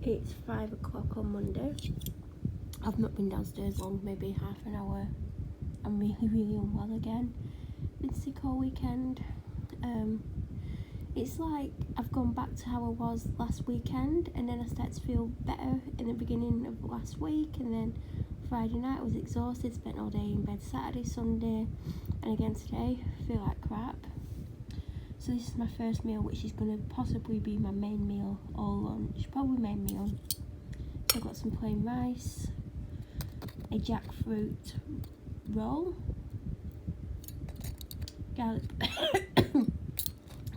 It's 5 o'clock on Monday. I've not been downstairs long, maybe half an hour. I'm really unwell again. Been sick all weekend. It's like I've gone back to how I was last weekend, and then I started to feel better in the beginning of last week, and then Friday night I was exhausted, spent all day in bed Saturday, Sunday, and again today I feel like crap. So this is my first meal, which is going to possibly be my main meal or lunch, probably main meal. I've got some plain rice, a jackfruit roll,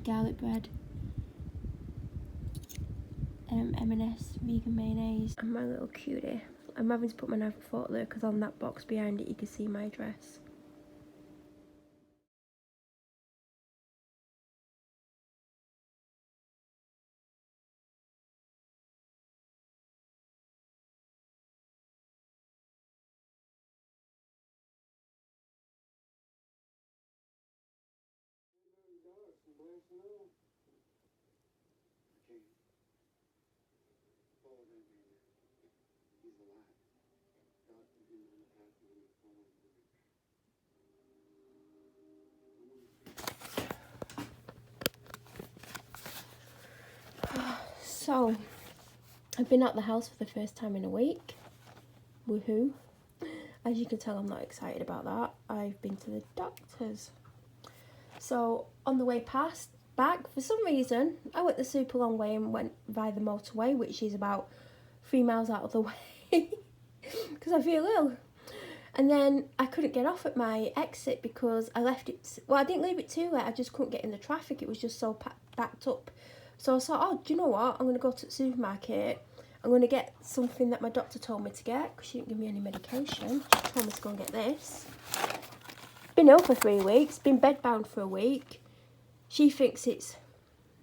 garlic bread, M&S vegan mayonnaise, and my little cutie. I'm having to put my knife and fork there because on that box behind it you can see my address. So, I've been out the house for the first time in a week. Woohoo. As you can tell, I'm not excited about that. I've been to the doctor's. So, on the way back, for some reason, I went the super long way and went via the motorway, which is about 3 miles out of the way, because I feel ill. And then I couldn't get off at my exit because I left it, well, I didn't leave it too late, I just couldn't get in the traffic, it was just so backed up. So I thought, oh, do you know what, I'm going to go to the supermarket, I'm going to get something that my doctor told me to get, because she didn't give me any medication. She told me to go and get this. Been ill for 3 weeks, been bedbound for a week. She thinks it's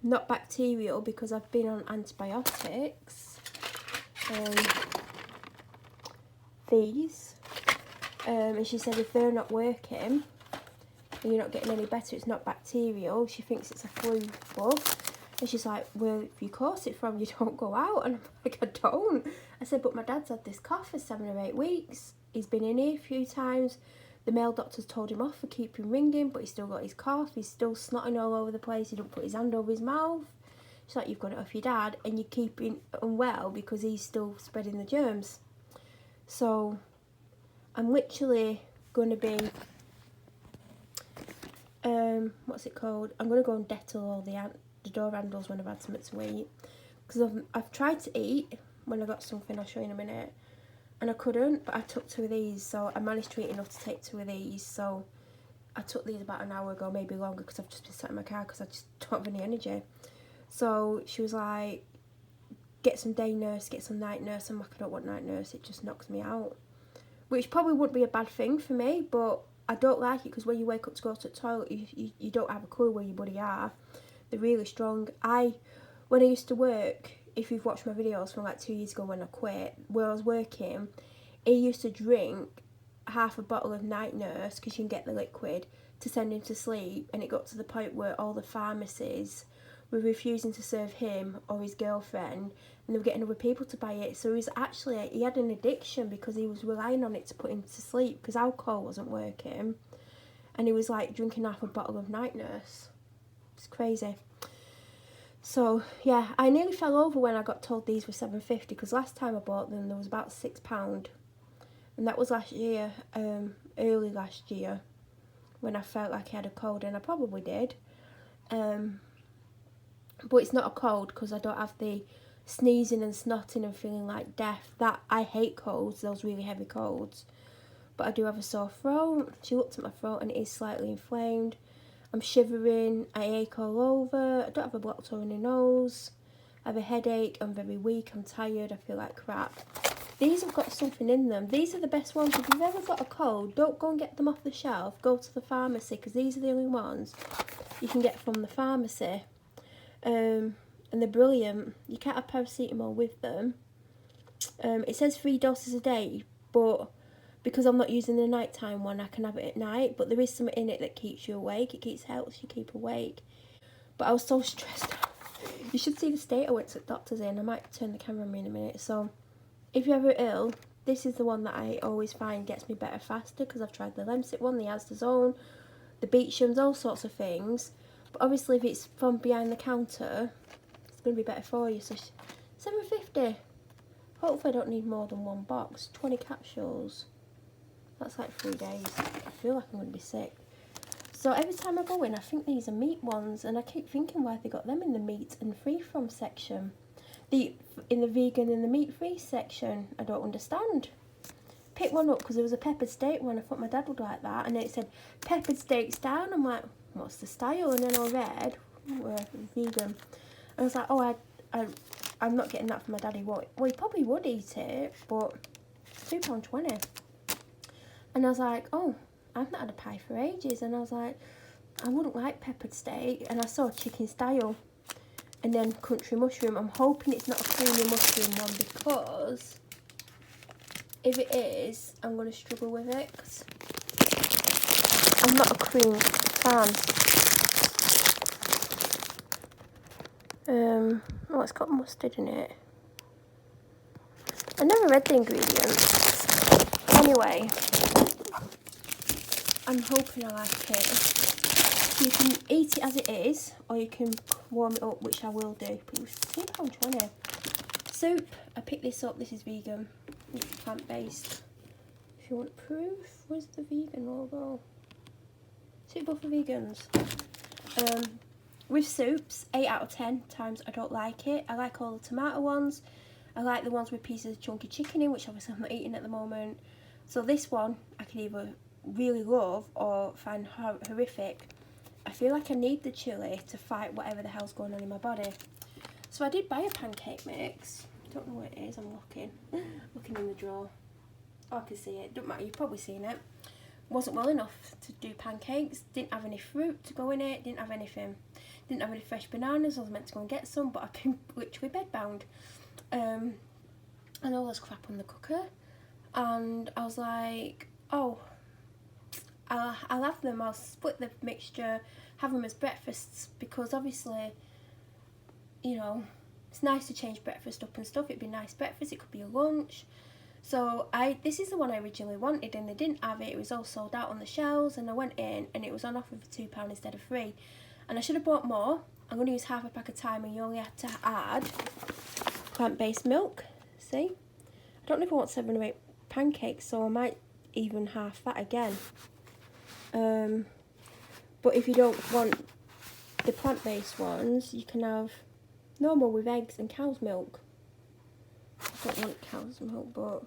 not bacterial because I've been on antibiotics. These. And she said if they're not working and you're not getting any better, it's not bacterial. She thinks it's a flu bug. And she's like, well, if you caught it from, you don't go out. And I'm like, I don't. I said, but my dad's had this cough for 7 or 8 weeks. He's been in here a few times. The male doctor's told him off for keeping ringing, but he's still got his cough. He's still snotting all over the place. He don't put his hand over his mouth. She's like, you've got it off your dad and you're keeping unwell because he's still spreading the germs. So I'm literally going to be, what's it called? I'm going to go and Dettol all the door handles when I've had something to eat. Because I've tried to eat when I got something, I'll show you in a minute. And I couldn't, but I took 2 of these, so I managed to eat enough to take 2 of these. So I took these about an hour ago, maybe longer, because I've just been sat in my car because I just don't have any energy. So she was like, get some day nurse, get some night nurse. I'm like, I don't want night nurse, it just knocks me out. Which probably wouldn't be a bad thing for me, but I don't like it because when you wake up to go to the toilet, you don't have a clue where your body are. They're really strong. When I used to work, if you've watched my videos from like 2 years ago when I quit, where I was working, he used to drink half a bottle of night nurse, because you can get the liquid, to send him to sleep, and it got to the point where all the pharmacies were refusing to serve him or his girlfriend, and they were getting other people to buy it. So he had an addiction because he was relying on it to put him to sleep because alcohol wasn't working, and he was like drinking half a bottle of night nurse. It's crazy. So yeah, I nearly fell over when I got told these were £7.50, because last time I bought them there was about £6, and that was last year, early last year, when I felt like I had a cold, and I probably did. But it's not a cold because I don't have the sneezing and snotting and feeling like death. That I hate colds, those really heavy colds. But I do have a sore throat. She looked at my throat and it is slightly inflamed. I'm shivering, I ache all over, I don't have a blocked or runny nose, I have a headache, I'm very weak, I'm tired, I feel like crap. These have got something in them. These are the best ones. If you've ever got a cold, don't go and get them off the shelf, go to the pharmacy, because these are the only ones you can get from the pharmacy. And they're brilliant. You can't have paracetamol with them. It says 3 doses a day, but because I'm not using the nighttime one, I can have it at night, but there is something in it that keeps you awake. Helps you keep awake. But I was so stressed out. You should see the state I went to the doctor's in. I might turn the camera on me in a minute. So if you're ever ill, this is the one that I always find gets me better faster, because I've tried the Lemsip one, the Asdazone, the Beechams, all sorts of things. But obviously if it's from behind the counter, it's going to be better for you. So £7.50. Hopefully I don't need more than one box. 20 capsules. That's like 3 days. I feel like I'm going to be sick. So every time I go in, I think these are meat ones, and I keep thinking why they got them in the meat and free from section. In the vegan and the meat free section, I don't understand. Picked one up because there was a peppered steak one. I thought my dad would like that, and then it said peppered steaks down. I'm like, what's the style? And then I read, vegan. I was like, oh, I'm not getting that for my daddy. Well, he probably would eat it, but it's £2.20. And I was like, oh, I've not had a pie for ages. And I was like, I wouldn't like peppered steak. And I saw chicken style. And then country mushroom. I'm hoping it's not a creamy mushroom one, because if it is, I'm going to struggle with it, 'cause I'm not a cream fan. Oh, it's got mustard in it. I never read the ingredients. Anyway, I'm hoping I like it. You can eat it as it is, or you can warm it up, which I will do. But it was £2.20. Soup, I picked this up. This is vegan. It's plant-based. If you want proof, where's the vegan logo? Suitable for vegans. With soups, 8 out of 10 times I don't like it. I like all the tomato ones. I like the ones with pieces of chunky chicken in, which obviously I'm not eating at the moment. So this one I can either really love or find horrific. I feel like I need the chilli to fight whatever the hell's going on in my body. So I did buy a pancake mix. Don't know what it is. I'm looking in the drawer. Oh, I can see it. Don't matter. You've probably seen it. Wasn't well enough to do pancakes. Didn't have any fruit to go in it. Didn't have anything. Didn't have any fresh bananas. I was meant to go and get some, but I've been literally bedbound. And all this crap on the cooker. And I was like, oh, I'll have them. I'll split the mixture, have them as breakfasts, because obviously, you know, it's nice to change breakfast up and stuff. It'd be a nice breakfast. It could be a lunch. So this is the one I originally wanted, and they didn't have it. It was all sold out on the shelves, and I went in and it was on offer for £2 instead of £3. And I should have bought more. I'm going to use half a pack of thyme, and you only have to add plant-based milk. See? I don't know if I want 7 or 8 pancakes, so I might even half that again. But if you don't want the plant-based ones, you can have normal with eggs and cow's milk. I don't want cow's milk, but...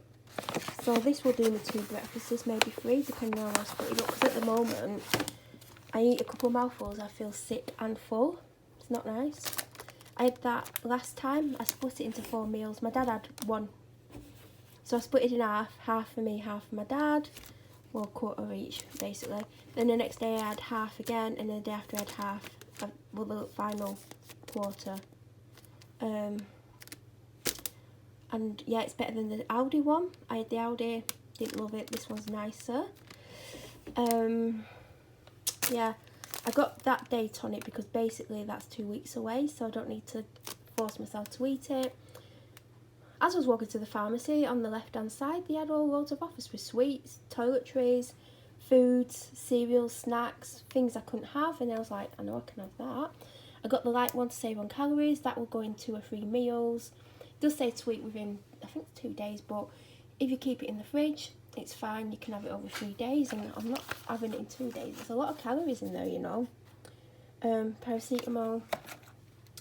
So this will do me 2 breakfasts, maybe 3, depending on how I split it up. Because at the moment, I eat a couple of mouthfuls, I feel sick and full. It's not nice. I had that last time. I split it into 4 meals. My dad had 1. So I split it in half for me, half for my dad. Well, quarter each, basically. Then the next day I had half again, and then the day after I had half. Well, the final quarter. And yeah, it's better than the Aldi one. I had the Aldi, didn't love it. This one's nicer. Yeah, I got that date on it because basically that's 2 weeks away, so I don't need to force myself to eat it. As I was walking to the pharmacy, on the left hand side, they had all loads of offers for sweets, toiletries, foods, cereals, snacks, things I couldn't have, and I was like, I know I can have that. I got the light one to save on calories. That will go in 2 or 3 meals. It does say to eat within, I think, 2 days, but if you keep it in the fridge, it's fine. You can have it over 3 days, and I'm not having it in 2 days. There's a lot of calories in there, you know. Paracetamol.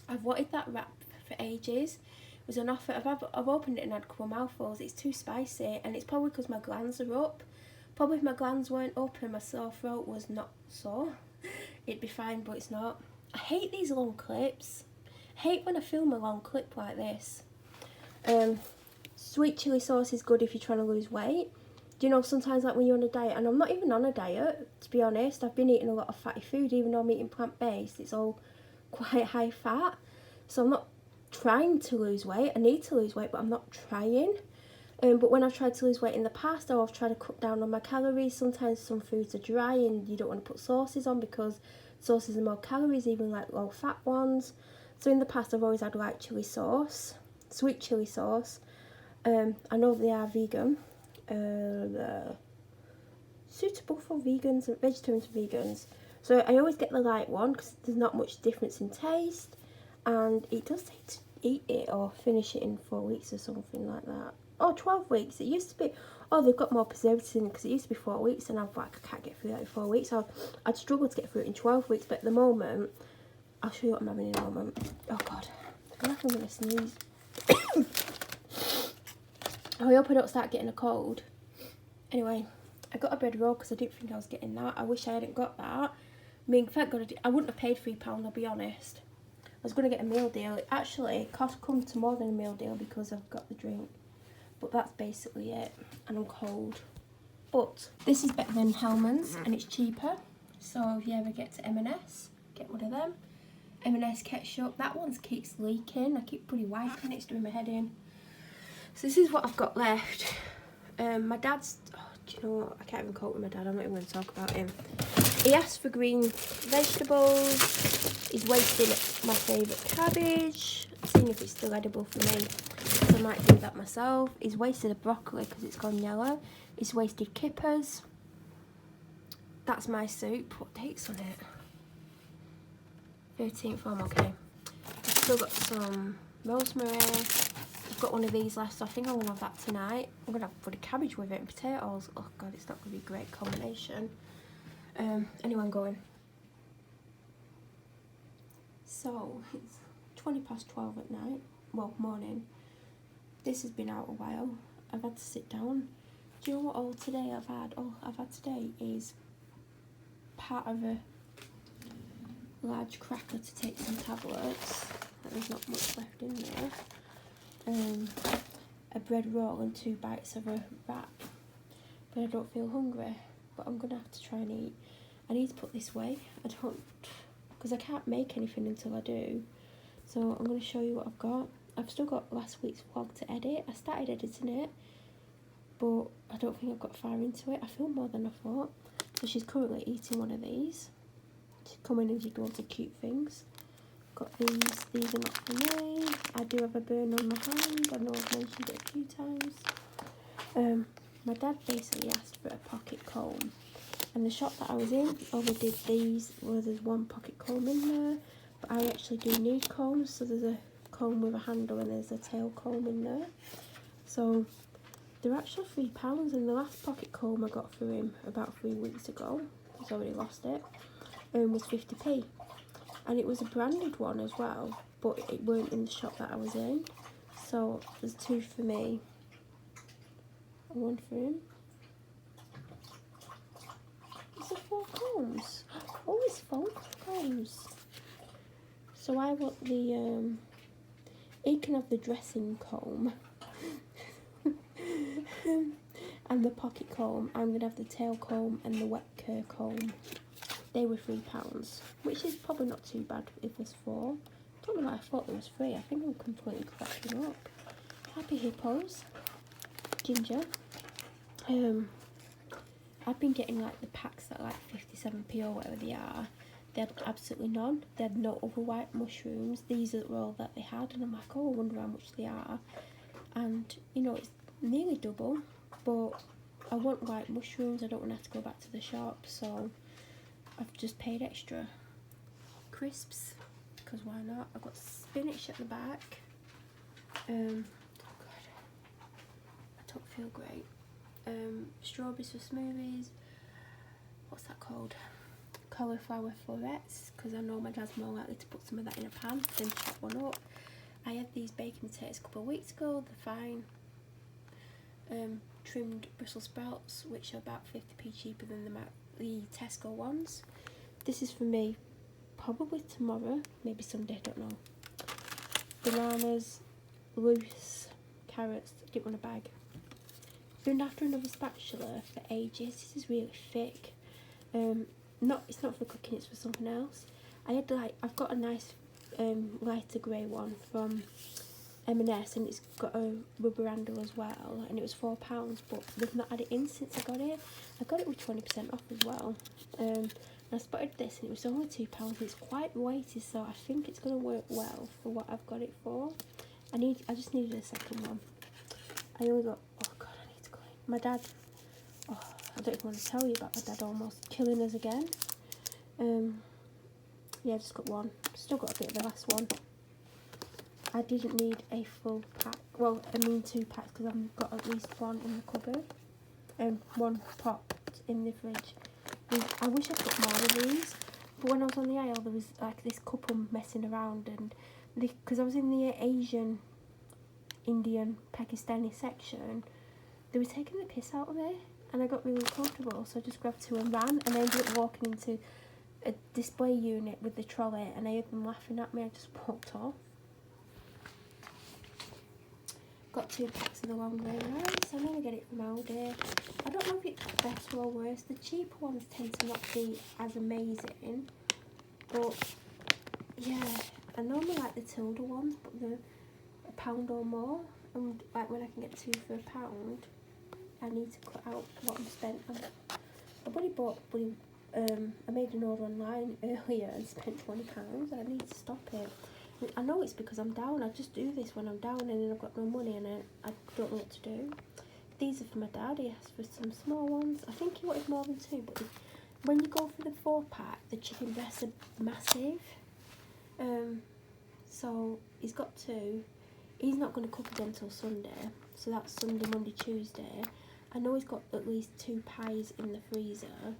I've wanted that wrap for ages. It was an offer. I've opened it and had a couple of mouthfuls. It's too spicy, and it's probably because my glands are up. Probably if my glands weren't up and my sore throat was not sore, it'd be fine, but it's not. I hate these long clips. I hate when I film a long clip like this. Sweet chilli sauce is good if you're trying to lose weight. Do you know, sometimes like when you're on a diet, and I'm not even on a diet, to be honest. I've been eating a lot of fatty food, even though I'm eating plant-based. It's all quite high fat. So I'm not trying to lose weight. I need to lose weight, but I'm not trying. But when I've tried to lose weight in the past, or I've tried to cut down on my calories, sometimes some foods are dry and you don't want to put sauces on because sauces are more calories, even like low fat ones. So in the past I've always had like chilli sauce, sweet chilli sauce. I know they are vegan, suitable for vegans and vegetarians and vegans. So I always get the light one because there's not much difference in taste, and it does take to eat it or finish it in 4 weeks or something like that. Oh, 12 weeks. It used to be, oh, they've got more preservatives in because it used to be 4 weeks, and I'm like, I can't get through that in 4 weeks. So I'd struggle to get through it in 12 weeks, but at the moment, I'll show you what I'm having in a moment. Oh God, I feel like I'm gonna sneeze. I hope I don't start getting a cold. Anyway, I got a bread roll because I didn't think I was getting that. I wish I hadn't got that. I mean, thank God I wouldn't have paid £3, I'll be honest. I was going to get a meal deal. It actually cost come to more than a meal deal because I've got the drink. But that's basically it. And I'm cold. But this is better than Hellman's and it's cheaper. So if you ever get to M&S, get one of them. M&S ketchup. That one keeps leaking. I keep bloody wiping it. It's doing my head in. So this is what I've got left. My dad's... Oh, do you know what? I can't even cope with my dad. I'm not even going to talk about him. He asked for green vegetables. He's wasting my favourite cabbage. Seeing if it's still edible for me. So I might do that myself. He's wasted a broccoli because it's gone yellow. He's wasted kippers. That's my soup. What date's on it? 13th. I'm okay. I've still got some rosemary. I've got one of these left, so I think I'm going to have that tonight. I'm going to have bloody cabbage with it and potatoes. Oh God, it's not going to be a great combination. Anyway, I'm going. So, it's 12 at night. Well, morning. This has been out a while. I've had to sit down. Do you know what all today I've had? All I've had today is part of a large cracker to take some tablets. There's not much left in there. A bread roll and 2 bites of a wrap. But I don't feel hungry. But I'm going to have to try and eat. I need to put this away. I don't... Because I can't make anything until I do. So I'm going to show you what I've got. I've still got last week's vlog to edit. I started editing it. But I don't think I've got far into it. I feel more than I thought. So she's currently eating one of these. She's coming and she does lots of cute things. Got these. These are not for me. I do have a burn on my hand. I know I've mentioned it a few times. My dad basically asked for a pocket comb. And the shop that I was in only did these. Well, there's one pocket comb in there. But I actually do need combs. So there's a comb with a handle and there's a tail comb in there. So they're actually £3. And the last pocket comb I got for him about 3 weeks ago, he's already lost it, was 50p. And it was a branded one as well, but it weren't in the shop that I was in. So there's 2 for me and 1 for him. Is it 4 combs? Oh, it's 4 combs. So I want the, he can have the dressing comb and the pocket comb. I'm going to have the tail comb and the wet care comb. They were £3, which is probably not too bad if there's 4. I don't know why I thought there was 3. I think I'm completely cracking up. Happy hippos. Ginger. I've been getting like the packs that are like 57p or whatever they are. They had absolutely none. They had no other white mushrooms. These are all that they had, and I'm like, oh, I wonder how much they are. And you know, it's nearly double, but I want white mushrooms. I don't want to have to go back to the shop, so I've just paid extra. Crisps, because why not? I've got spinach at the back. Oh God, I don't feel great. Strawberries for smoothies. What's that called? Cauliflower florets, because I know my dad's more likely to put some of that in a pan than chop one up. I had these bacon potatoes a couple of weeks ago. They're fine. Trimmed Brussels sprouts, which are about 50p cheaper than the Tesco ones. This is for me, probably tomorrow, maybe Sunday, I don't know. Bananas, loose, carrots. I didn't want a bag. Been after another spatula for ages. This is really thick. It's not for cooking, it's for something else. I've got a nice lighter grey one from M&S, and it's got a rubber handle as well, and it was £4, but they've not had it in since I got it. I got it with 20% off as well. And I spotted this and it was only £2. It's quite weighty, so I think it's going to work well for what I've got it for. I just needed a second one. I only got, oh god, I need to clean. My dad, oh, I don't even want to tell you about my dad almost killing us again. Yeah, I just got one. Still got a bit of the last one. I didn't need a full pack. Well, I mean 2 packs because I've got at least one in the cupboard. And 1 pot in the fridge. I wish I'd got more of these. But when I was on the aisle, there was like this couple messing around. And because I was in the Asian, Indian, Pakistani section, they were taking the piss out of it. And I got really uncomfortable. So I just grabbed 2 and ran. And I ended up walking into a display unit with the trolley. And I heard them laughing at me. I just walked off. Got 2 packs of the long grain rice. I never get it from Aldi. I don't know if it's better or worse. The cheaper ones tend to not be as amazing, but yeah, I normally like the Tilda ones, but they're £1 or more. And like when I can get 2 for £1, I need to cut out what I'm spent on. I made an order online earlier and spent £20. I need to stop it. I know it's because I'm down. I just do this when I'm down and then I've got no money and I don't know what to do. These are for my dad. He asked for some small ones. I think he wanted more than 2, but when you go for the 4-pack, the chicken breasts are massive. So he's got 2. He's not going to cook again until Sunday. So that's Sunday, Monday, Tuesday. I know he's got at least 2 pies in the freezer.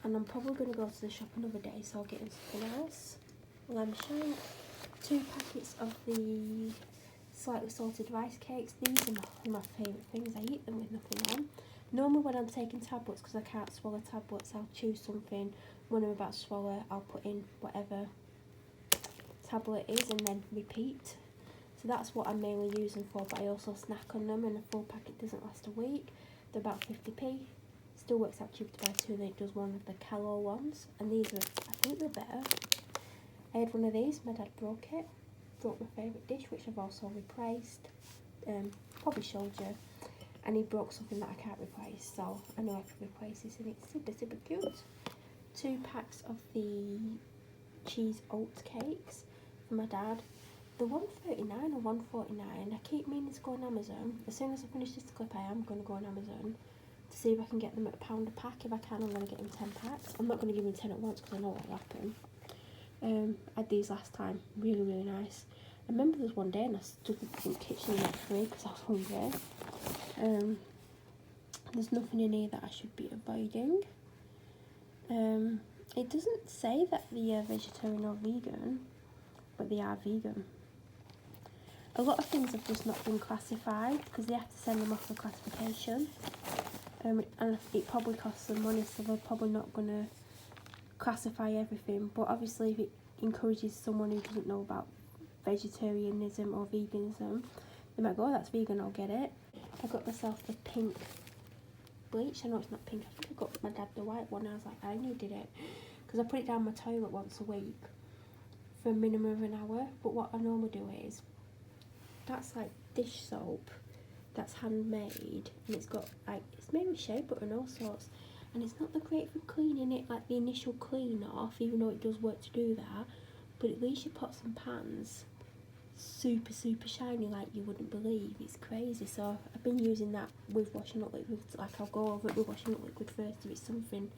And I'm probably going to go to the shop another day, so I'll get him something else. Lamb shank. 2 packets of the slightly salted rice cakes. These are my favourite things. I eat them with nothing on. Normally when I'm taking tablets, because I can't swallow tablets, I'll choose something. When I'm about to swallow, I'll put in whatever tablet it is and then repeat. So that's what I'm mainly using for, but I also snack on them, and a full packet doesn't last a week. They're about 50p. Still works out cheaper to buy 2 than it does one of the Calor ones, and these are, I think they're better. I had one of these, my dad broke it. Broke my favourite dish, which I've also replaced. Probably showed you. And he broke something that I can't replace, so I know I can replace this, and it's super, super cute. 2 packs of the cheese oat cakes for my dad. They're $1.39 or $1.49. I keep meaning to go on Amazon. As soon as I finish this clip, I am going to go on Amazon to see if I can get them at £1 a pack. If I can, I'm going to get them 10 packs. I'm not going to give them 10 at once because I know what will happen. I had these last time, really, really nice. I remember there was one day and I stood in the kitchen and ate 3 because I was hungry. There's nothing in here that I should be avoiding. It doesn't say that they are vegetarian or vegan, but they are vegan. A lot of things have just not been classified because they have to send them off for classification. And it probably costs them money, so they're probably not going to classify everything. But obviously if it encourages someone who doesn't know about vegetarianism or veganism, they might go, oh, that's vegan, I'll get it. I got myself the pink bleach. I know it's not pink. I think I got my dad the white one. I was like, I needed it because I put it down my toilet once a week for a minimum of an hour. But what I normally do is, that's like dish soap that's handmade, and it's got like, it's made with shea butter and all sorts, and it's not that great for cleaning it, like the initial clean off, even though it does work to do that, but at least your pots and pans super, super shiny like you wouldn't believe. It's crazy. So I've been using that with washing up liquid. Like I'll go over it with washing up liquid first if it's something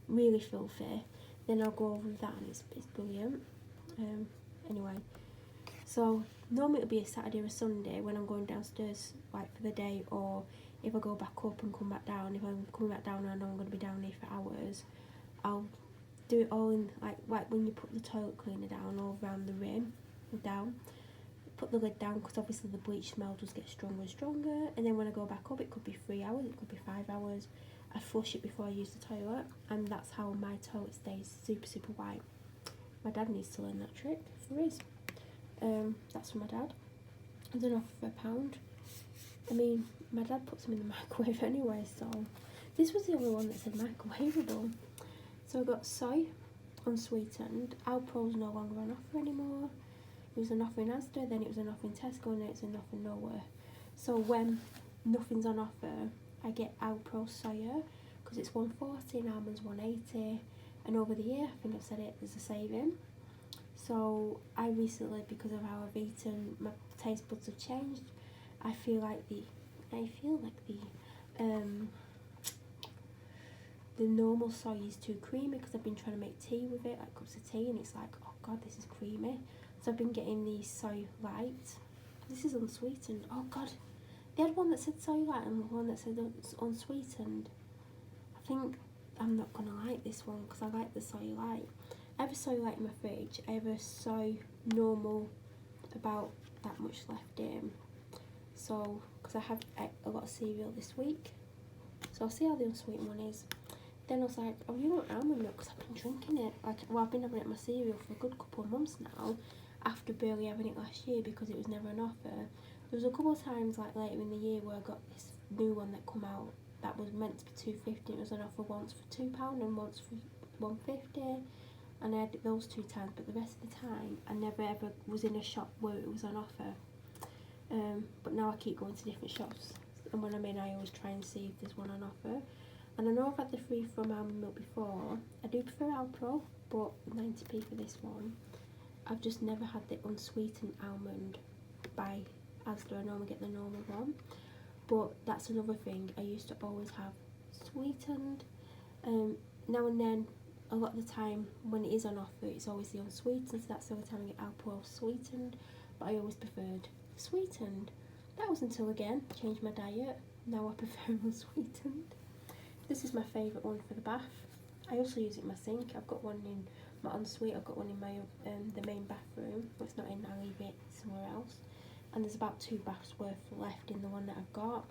really filthy, then I'll go over with that, and it's brilliant. Anyway, so normally it'll be a Saturday or a Sunday when I'm going downstairs like for the day, or if I go back up and come back down. If I'm coming back down and I know I'm going to be down here for hours, I'll do it all in like when you put the toilet cleaner down all around the rim and down, put the lid down, because obviously the bleach smell does get stronger and stronger, and then when I go back up, it could be 3 hours, it could be 5 hours. I flush it before I use the toilet, and that's how my toilet stays super, super white. My dad needs to learn that trick for his. That's for my dad. I don't know, for £1. I mean, my dad puts them in the microwave anyway, so this was the only one that said microwavable. So I got soy unsweetened. Alpro's no longer on offer anymore. It was an offer in Asda, then it was an offer in Tesco, and then it's an offer nowhere. So when nothing's on offer, I get Alpro soya, because it's 140 and almonds 180, And over the year, I think I've said it, there's a saving. So I recently, because of how I've eaten, my taste buds have changed. I feel like the normal soy is too creamy because I've been trying to make tea with it, like cups of tea, and it's like, oh god, this is creamy. So I've been getting the soy light. This is unsweetened. Oh god, they had one that said soy light and one that said unsweetened. I think I'm not gonna like this one because I like the soy light. I have a soy light in my fridge. I have a soy normal, about that much left in. So, because I have a lot of cereal this week, so I'll see how the unsweetened one is. Then I was like, oh, you want almond milk? Because I've been drinking it. Like, well, I've been having it in my cereal for a good couple of months now, after barely having it last year because it was never an offer. There was a couple of times, like later in the year, where I got this new one that come out that was meant to be $2.50. It was an offer once for £2 and once for $1.50. And I had it those 2 times, but the rest of the time I never ever was in a shop where it was on offer. But now I keep going to different shops, and when I'm in I always try and see if there's one on offer. And I know I've had the free from almond milk before. I do prefer Alpro, but 90p for this one. I've just never had the unsweetened almond by Asda. I normally get the normal one, but that's another thing. I used to always have sweetened. Now and then, a lot of the time when it is on offer, it's always the unsweetened, so that's the only time I get Alpro sweetened, but I always preferred sweetened. That was until again, changed my diet. Now I prefer unsweetened. This is my favourite one for the bath. I also use it in my sink. I've got one in my ensuite, I've got one in my the main bathroom. If it's not in, I leave it somewhere else. And there's about 2 baths worth left in the one that I've got,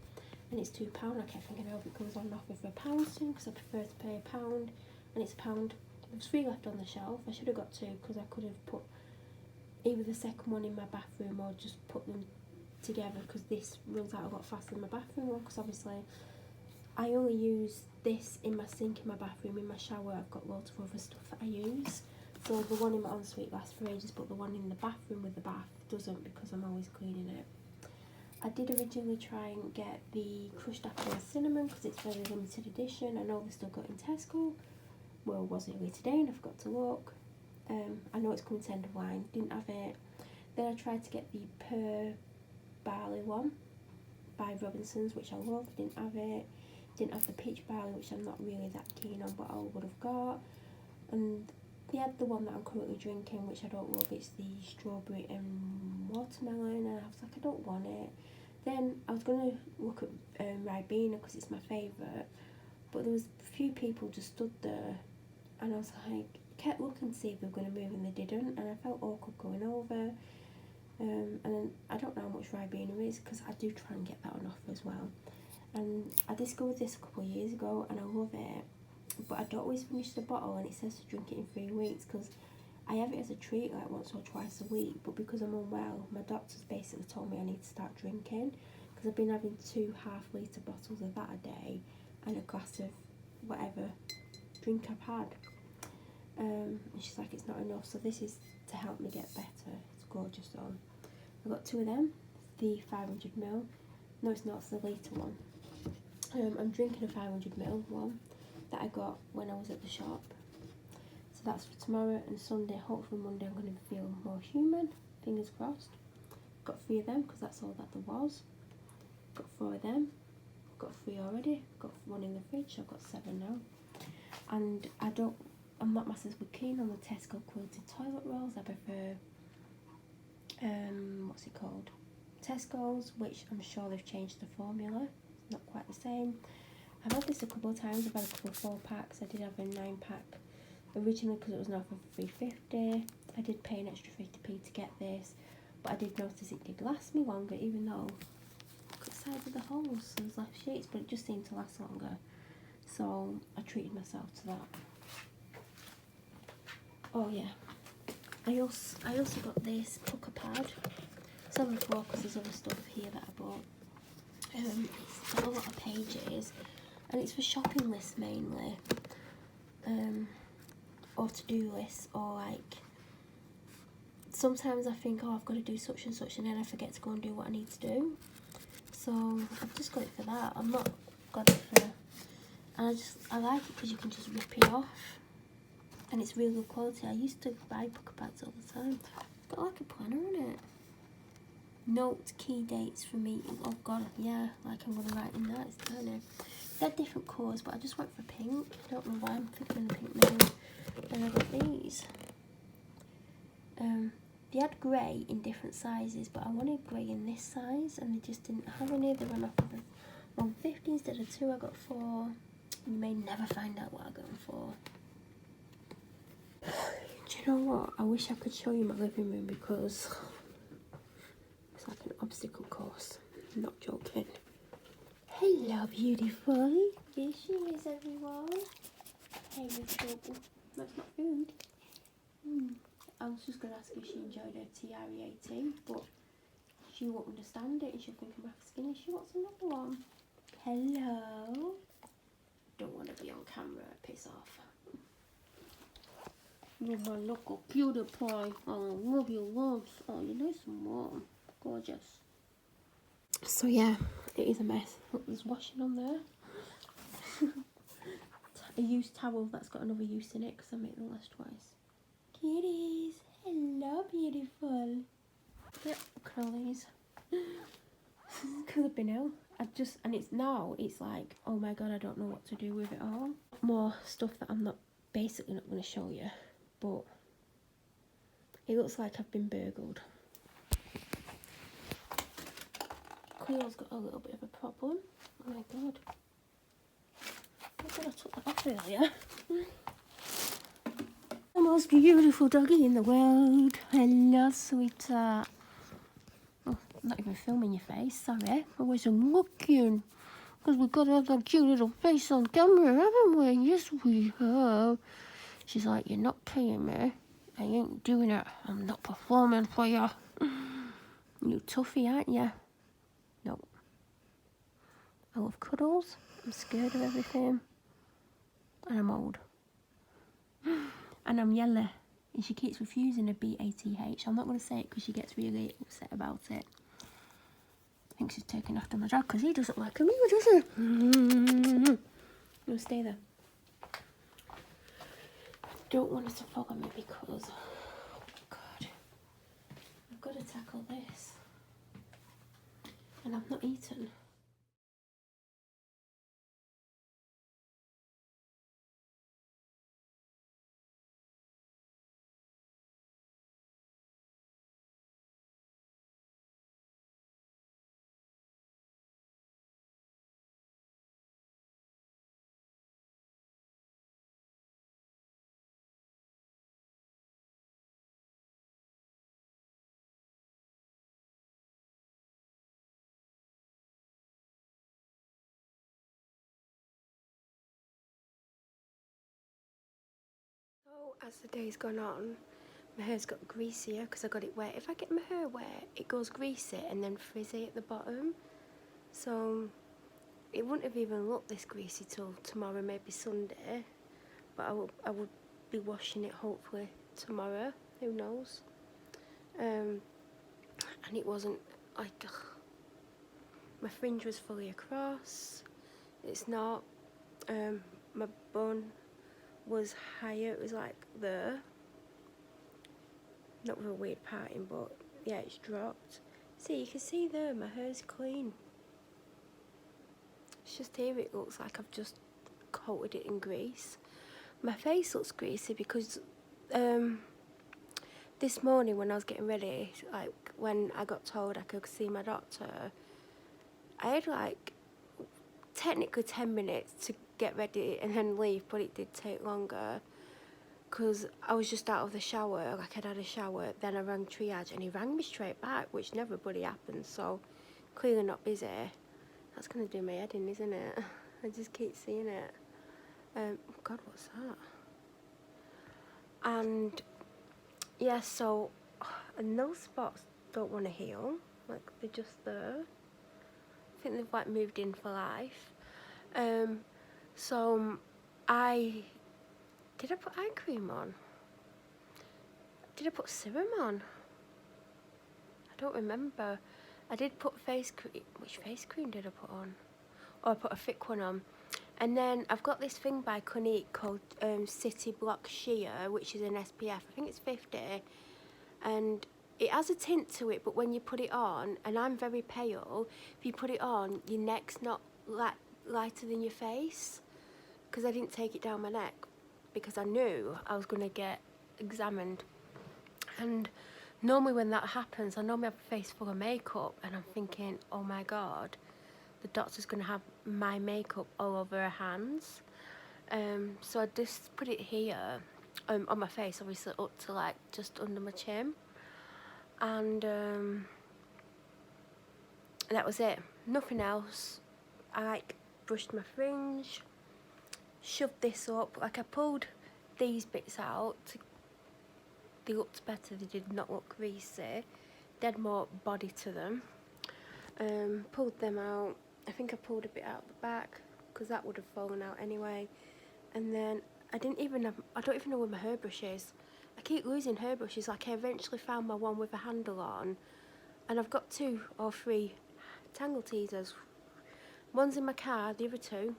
and it's £2. I kept thinking, I hope it comes on offer for £1 soon, because I prefer to pay £1. And it's £1. There's 3 left on the shelf. I should have got 2 because I could have put either the second one in my bathroom or just put them together, because this runs out a lot faster than my bathroom one, because obviously I only use this in my sink, in my bathroom. In my shower I've got loads of other stuff that I use, so the one in my ensuite lasts for ages, but the one in the bathroom with the bath doesn't, because I'm always cleaning it. I did originally try and get the crushed apple and cinnamon because it's very limited edition. I know they're still got in Tesco. Well, was it really today and I forgot to look. I know it's coming to end of line, didn't have it. Then I tried to get the pear barley one by Robinson's, which I love, didn't have it. Didn't have the peach barley, which I'm not really that keen on, but I would have got. And they had the one that I'm currently drinking, which I don't love. It's the strawberry and watermelon, and I was like, I don't want it. Then I was going to look at Ribena because it's my favourite, but there was a few people just stood there, and I was like, kept looking to see if they were going to move, and they didn't, and I felt awkward going over. And then I don't know how much Ribena is, because I do try and get that on offer as well. And I discovered this a couple of years ago, and I love it, but I don't always finish the bottle, and it says to drink it in 3 weeks, because I have it as a treat like once or twice a week, but because I'm unwell, my doctor's basically told me I need to start drinking, because I've been having 2 half-litre bottles of that a day, and a glass of whatever drink I've had. And she's like, it's not enough, so this is to help me get better. It's gorgeous on. I've got 2 of them, the 500ml. No, it's not, it's the litre one. I'm drinking a 500ml one that I got when I was at the shop. So that's for tomorrow and Sunday. Hopefully Monday I'm going to feel more human, fingers crossed. Got 3 of them because that's all that there was. Got 4 of them. Got 3 already. Got 1 in the fridge. I've got 7 now. And I'm not massively keen on the Tesco quilted toilet rolls. I prefer what's it called? Tesco's, which I'm sure they've changed the formula. It's not quite the same. I've had this a couple of times. I've had a couple of 4 packs. I did have a 9-pack originally because it was an offer for $3.50. I did pay an extra 50p to get this, but I did notice it did last me longer, even though look at the size of the holes. There's less sheets, but it just seemed to last longer. So I treated myself to that. Oh yeah, I also got this pucker pad. It's on the floor because there's other stuff here that I bought. It's got a lot of pages, and it's for shopping lists mainly, or to-do lists, or like sometimes I think, oh, I've got to do such and such, and then I forget to go and do what I need to do. So I've just got it for that. I'm not got it for, and I like it because you can just rip it off. and it's really good quality. I used to buy pocket pads all the time. It's got like a planner on it. Note key dates for meeting. Oh god, yeah, like I'm gonna write in that. It's tiny. They're different colours, but I just went for pink. I don't know why I'm thinking the pink now. And I got these. They had grey in different sizes, but I wanted grey in this size, and they just didn't have any. They went off of 150 instead of 2. I got 4. You may never find out what I got them for. Do you know what? I wish I could show you my living room because it's like an obstacle course. I'm not joking. Hello, beautiful. Here she is, everyone. Hey, Rachel. That's not food. I was just going to ask if she enjoyed her TREAT, but she won't understand it and she'll think I'm asking if she wants another one. Hello. Don't want to be on camera. Piss off. You're my little cutie pie. I love you lots. Oh, you're nice and warm. Gorgeous. So yeah, it is a mess. Look, there's washing on there. A used towel that's got another use in it because I made them last twice. Kitties, hello, beautiful. Yep, look at all these. Could have been out. It's like, oh my god, I don't know what to do with it all. More stuff that I'm basically not going to show you, but it looks like I've been burgled. Cleo's got a little bit of a problem. Oh my god. I thought I took that off earlier. The most beautiful doggy in the world. Hello, sweetheart. Oh, I'm not even filming your face, sorry. I wasn't looking. Because we've got to have that cute little face on camera, haven't we? Yes, we have. She's like, you're not paying me. I ain't doing it. I'm not performing for you. You toughie, aren't you? No. I love cuddles. I'm scared of everything. And I'm old. And I'm yellow. And she keeps refusing a BATH. I'm not going to say it because she gets really upset about it. I think she's taking after my dad because he doesn't like him either, does he? No, stay there. I don't want her to follow me because, oh god, I've got to tackle this. And I've not eaten. So as the day's gone on, my hair's got greasier because I got it wet. If I get my hair wet, it goes greasy and then frizzy at the bottom. So it wouldn't have even looked this greasy till tomorrow, maybe Sunday. But I would be washing it hopefully tomorrow. Who knows? And it wasn't like my fringe was fully across. It's not. My bun was higher. It was like there. Not with a weird parting, but yeah, it's dropped. See, you can see there, my hair's clean. It's just here it looks like I've just coated it in grease. My face looks greasy because this morning when I was getting ready, like when I got told I could see my doctor, I had like technically 10 minutes to get ready and then leave, but it did take longer because I was just out of the shower, like I'd had a shower, then I rang triage and he rang me straight back, which never bloody happens, so clearly not busy. That's going to do my head in, isn't it? I just keep seeing it. God, what's that? And yeah, so, and those spots don't want to heal, like they're just there. I think they've like moved in for life. So did I put eye cream on? Did I put serum on? I don't remember. I did put face cream. Which face cream did I put on? Oh, I put a thick one on. And then I've got this thing by Clinique called City Block Sheer, which is an SPF, I think it's 50, and it has a tint to it, but when you put it on, and I'm very pale, if you put it on, your neck's not lighter than your face, because I didn't take it down my neck, because I knew I was going to get examined. And normally when that happens, I normally have a face full of makeup, and I'm thinking, oh my god, the doctor's going to have my makeup all over her hands. So I just put it here, on my face, obviously up to like just under my chin. And that was it, nothing else. I like brushed my fringe, shoved this up, like I pulled these bits out, they looked better, they did not look greasy, they had more body to them. Pulled them out, I think I pulled a bit out the back, because that would have fallen out anyway. And then I don't even know where my hairbrush is. I keep losing hairbrushes. Like, I eventually found my one with a handle on, and I've got 2 or 3 tangle teasers. One's in my car, the other 2,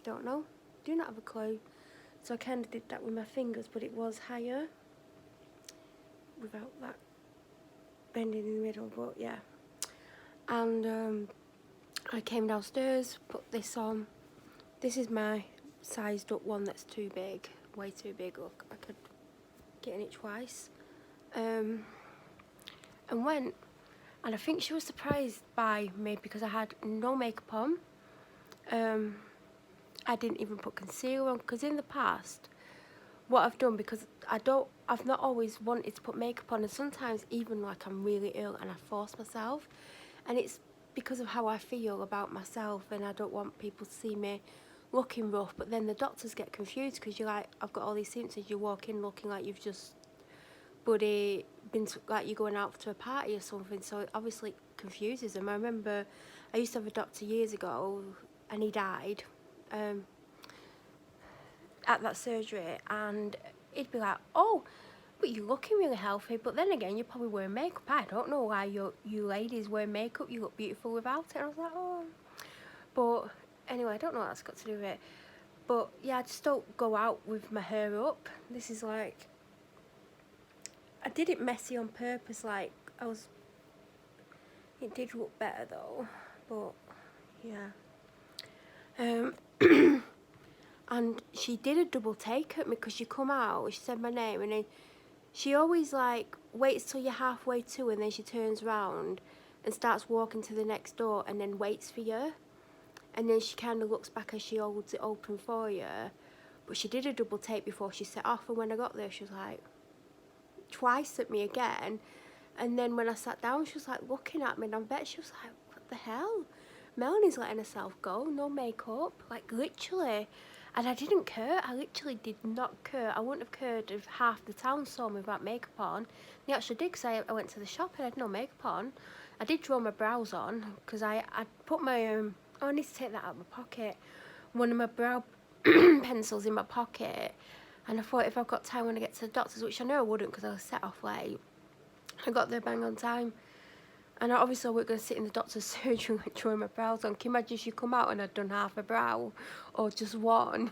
don't know, do not have a clue. So I kind of did that with my fingers, but it was higher without that bending in the middle, but yeah. And I came downstairs, put this on. This is my sized up one that's too big, way too big. Look, I could get in it twice. And went, and I think she was surprised by me because I had no makeup on. I didn't even put concealer on, because in the past, what I've done, because I've not always wanted to put makeup on, and sometimes even like I'm really ill and I force myself, and it's because of how I feel about myself, and I don't want people to see me looking rough. But then the doctors get confused, because you're like, I've got all these symptoms, you walk in looking like you've just been to, like you're going out to a party or something, so it obviously confuses them. I remember I used to have a doctor years ago, and he died at that surgery, and he'd be like, oh, but you're looking really healthy, but then again, you're probably wearing makeup. I don't know why you ladies wear makeup, you look beautiful without it. And I was like, oh. But anyway, I don't know what that's got to do with it. But yeah, I just don't go out with my hair up. This is like, I did it messy on purpose, like, it did look better though, but yeah. And she did a double take at me, because she come out, she said my name, and then she always like waits till you're halfway to, and then she turns round and starts walking to the next door, and then waits for you, and then she kind of looks back as she holds it open for you. But she did a double take before she set off, and when I got there, she was like twice at me again. And then when I sat down, she was like looking at me, and I bet she was like, what the hell, Melanie's letting herself go, no makeup, like literally. And I didn't care, I literally did not care. I wouldn't have cared if half the town saw me without makeup on. They actually did, because I went to the shop and I had no makeup on. I did draw my brows on, because I put my, oh, I need to take that out of my pocket. One of my brow pencils in my pocket. And I thought, if I've got time when I get to the doctor's, which I know I wouldn't, because I was set off late, I got there bang on time. And obviously I wasn't going to sit in the doctor's surgery like drawing my brows on. Can you imagine if she come out and I'd done half a brow, or just one?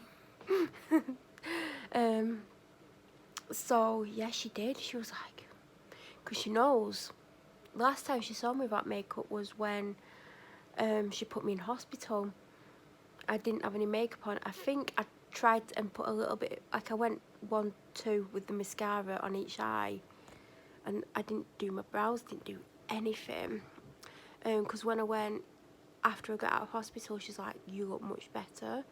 So yeah, she did. She was like, because she knows. Last time she saw me without makeup was when she put me in hospital. I didn't have any makeup on. I think I tried and put a little bit, like I went 1-2 with the mascara on each eye, and I didn't do my brows, didn't do anything. Because when I went, after I got out of hospital, she's like, you look much better.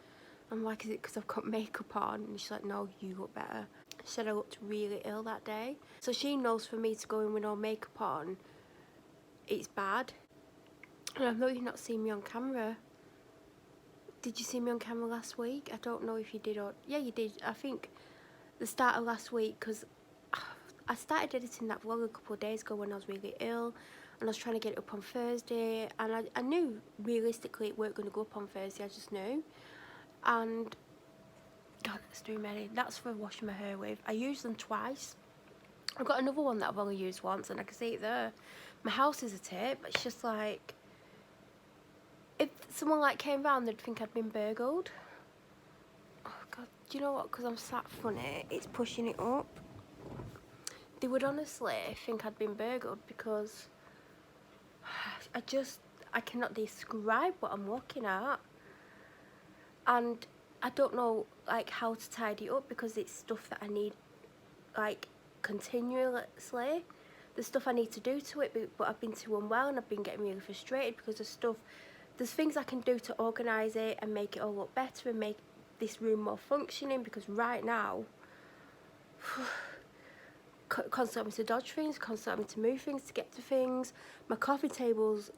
I'm like, is it because I've got makeup on? And she's like, no, you look better. She said I looked really ill that day. So she knows for me to go in with no makeup on, it's bad. And I know you've not seen me on camera. Did you see me on camera last week? I don't know if you did, or yeah, you did. I think the start of last week, because I started editing that vlog a couple of days ago when I was really ill, and I was trying to get it up on Thursday, and I knew realistically it weren't going to go up on Thursday, I just knew. And God, that's too many. That's for washing my hair with. I use them twice. I've got another one that I've only used once, and I can see it there. My house is a tip. It's just like, if someone like came round, they'd think I'd been burgled. Oh God, do you know what? Because I'm sat funny, it's pushing it up. They would honestly think I'd been burgled because I cannot describe what I'm looking at. And I don't know like how to tidy up because it's stuff that I need like continuously. There's stuff I need to do to it, but I've been too unwell and I've been getting really frustrated because there's things I can do to organise it and make it all look better and make this room more functioning, because right now constantly having to dodge things, constantly having to move things to get to things. My coffee table's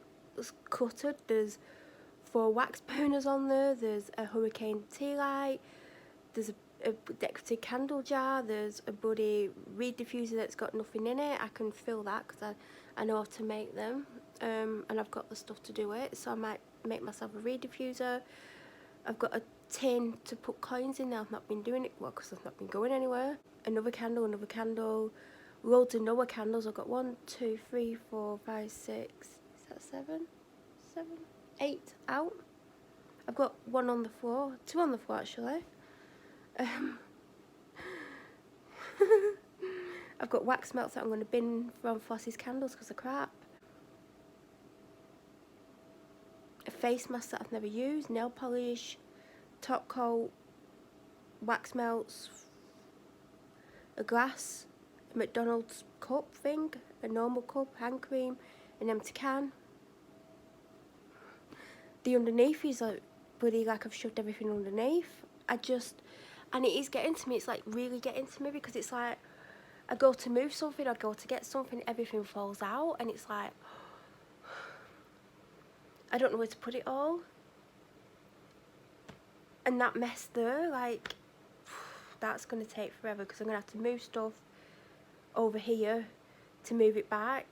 cluttered. There's 4 wax burners on there, there's a hurricane tea light, there's a decorative candle jar, there's a bloody reed diffuser that's got nothing in it. I can fill that because I know how to make them, and I've got the stuff to do it, so I might make myself a reed diffuser. I've got a tin to put coins in there. I've not been doing it, well, because I've not been going anywhere. Another candle, loads of Noah candles. I've got 1, 2, 3, 4, 5, 6, is that 7? 8 out. I've got 1 on the floor, 2 on the floor actually. I've got wax melts that I'm going to bin from Flossie's candles because they're crap. A face mask that I've never used, nail polish, top coat, wax melts, a glass, a McDonald's cup thing, a normal cup, hand cream, an empty can. The underneath is like bloody like I've shoved everything underneath. And it is getting to me, it's like really getting to me, because it's like I go to move something, I go to get something, everything falls out, and it's like I don't know where to put it all. And that mess there, like, that's going to take forever because I'm going to have to move stuff over here to move it back.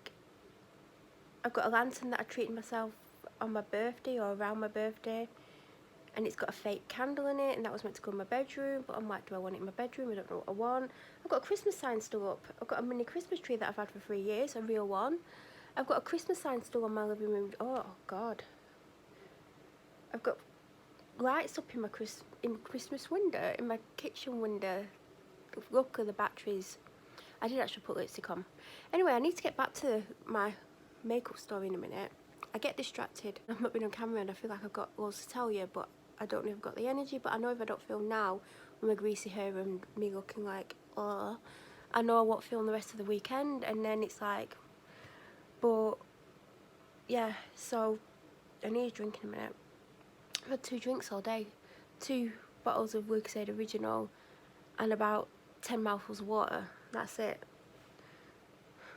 I've got a lantern that I treated myself on my birthday or around my birthday, and it's got a fake candle in it, and that was meant to go in my bedroom, but I'm like, do I want it in my bedroom? I don't know what I want. I've got a Christmas sign still up. I've got a mini Christmas tree that I've had for 3 years, a real one. I've got a Christmas sign still on my living room. Oh God. I've got lights up in my Christmas window, in my kitchen window. Look at the batteries. I did actually put lipstick on. Anyway, I need to get back to my makeup story in a minute. I get distracted. I've not been on camera and I feel like I've got loads to tell you, but I don't know if I've got the energy. But I know if I don't film now with my greasy hair and me looking like, oh, I know I won't film the rest of the weekend, and then it's like, but yeah, so I need a drink in a minute. I've had 2 drinks all day, 2 bottles of Lucozade Original and about 10 mouthfuls of water. That's it.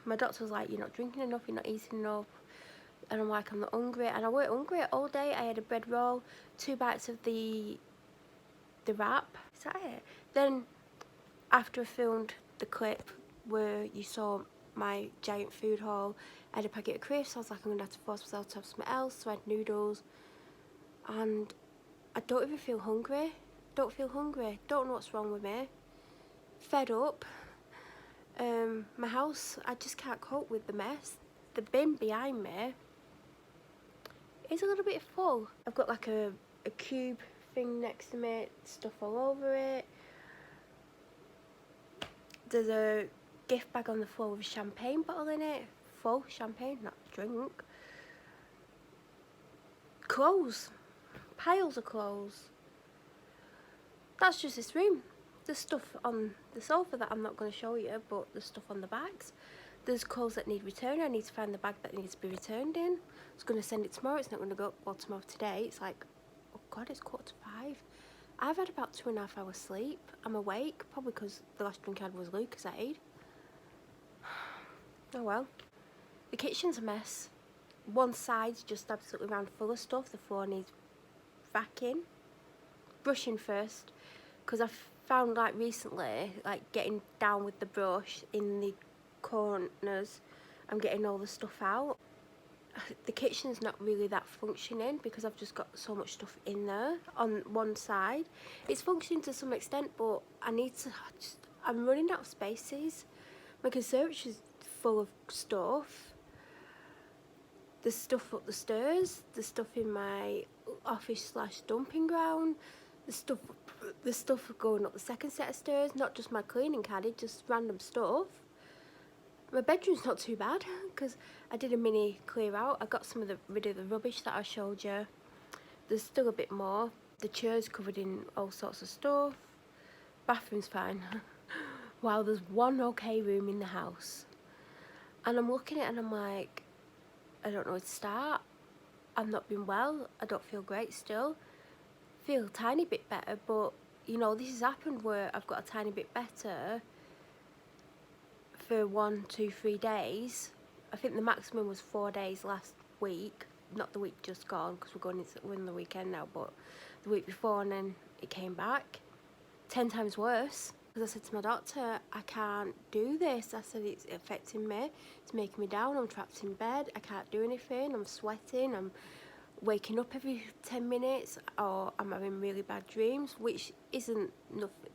My doctor was like, you're not drinking enough, you're not eating enough. And I'm like, I'm not hungry. And I weren't hungry all day. I had a bread roll, 2 bites of the wrap. Is that it? Then after I filmed the clip where you saw my giant food haul, I had a packet of crisps. I was like, I'm gonna have to force myself to have something else. So I had noodles. And I don't even feel hungry. Don't feel hungry. Don't know what's wrong with me. Fed up. My house, I just can't cope with the mess. The bin behind me is a little bit full. I've got like a cube thing next to me, stuff all over it. There's a gift bag on the floor with a champagne bottle in it. Full champagne, not drink. Clothes. Piles of clothes. That's just this room. There's stuff on the sofa that I'm not going to show you, but there's stuff on the bags. There's clothes that need returning. I need to find the bag that needs to be returned in. I was going to send it tomorrow. It's not going to go, well, tomorrow today. It's like, oh God, it's 4:45. I've had about 2.5 hours sleep. I'm awake, probably because the last drink I had was Lucozade. Oh well. The kitchen's a mess. One side's just absolutely round full of stuff. The floor needs vacuuming. Brushing first, because I've found like recently, like getting down with the brush in the corners, I'm getting all the stuff out. The kitchen's not really that functioning because I've just got so much stuff in there on one side. It's functioning to some extent, but I need to, I'm running out of spaces. My conservatory's full of stuff. the stuff up the stairs, the stuff in my office / dumping ground, the stuff going up the second set of stairs, not just my cleaning caddy, just random stuff. My bedroom's not too bad because I did a mini clear out. I got rid of the rubbish that I showed you. There's still a bit more. The chair's covered in all sorts of stuff. Bathroom's fine. Wow, there's one okay room in the house. And I'm looking at it and I'm like, I don't know where to start. I've not been well. I don't feel great still. Feel a tiny bit better, but you know, this has happened where I've got a tiny bit better for 1, 2, 3 days. I think the maximum was 4 days last week, not the week just gone because we're in the weekend now, but the week before, and then it came back 10 times worse. Because I said to my doctor, I can't do this. I said, it's affecting me, it's making me down, I'm trapped in bed, I can't do anything, I'm sweating, I'm waking up every 10 minutes, or I'm having really bad dreams, which isn't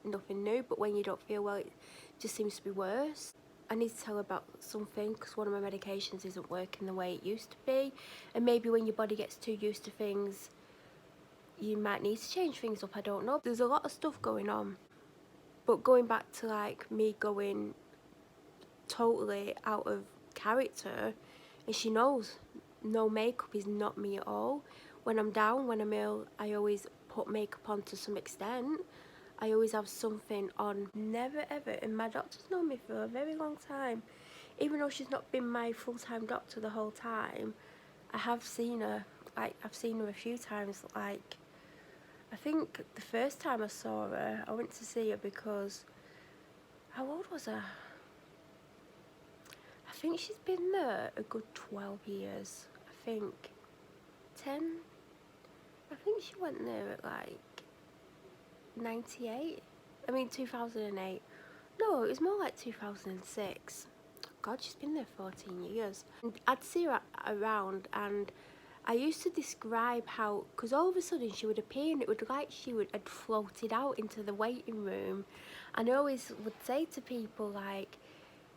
nothing new, but when you don't feel well, it just seems to be worse. I need to tell her about something because one of my medications isn't working the way it used to be, and maybe when your body gets too used to things, you might need to change things up, I don't know. There's a lot of stuff going on. But going back to like me going totally out of character, and she knows no makeup is not me at all. When I'm down, when I'm ill, I always put makeup on to some extent. I always have something on. Never ever, and my doctor's known me for a very long time. Even though she's not been my full-time doctor the whole time, I have seen her. Like, I've seen her a few times, like, I think the first time I saw her, I went to see her because, how old was I? I think she's been there a good 12 years. I think 10. I think she went there at like 98. I mean 2008. No, it was more like 2006. God, she's been there 14 years. And I'd see her around, and I used to describe how, because all of a sudden she would appear and it would like she had floated out into the waiting room. And I always would say to people, like,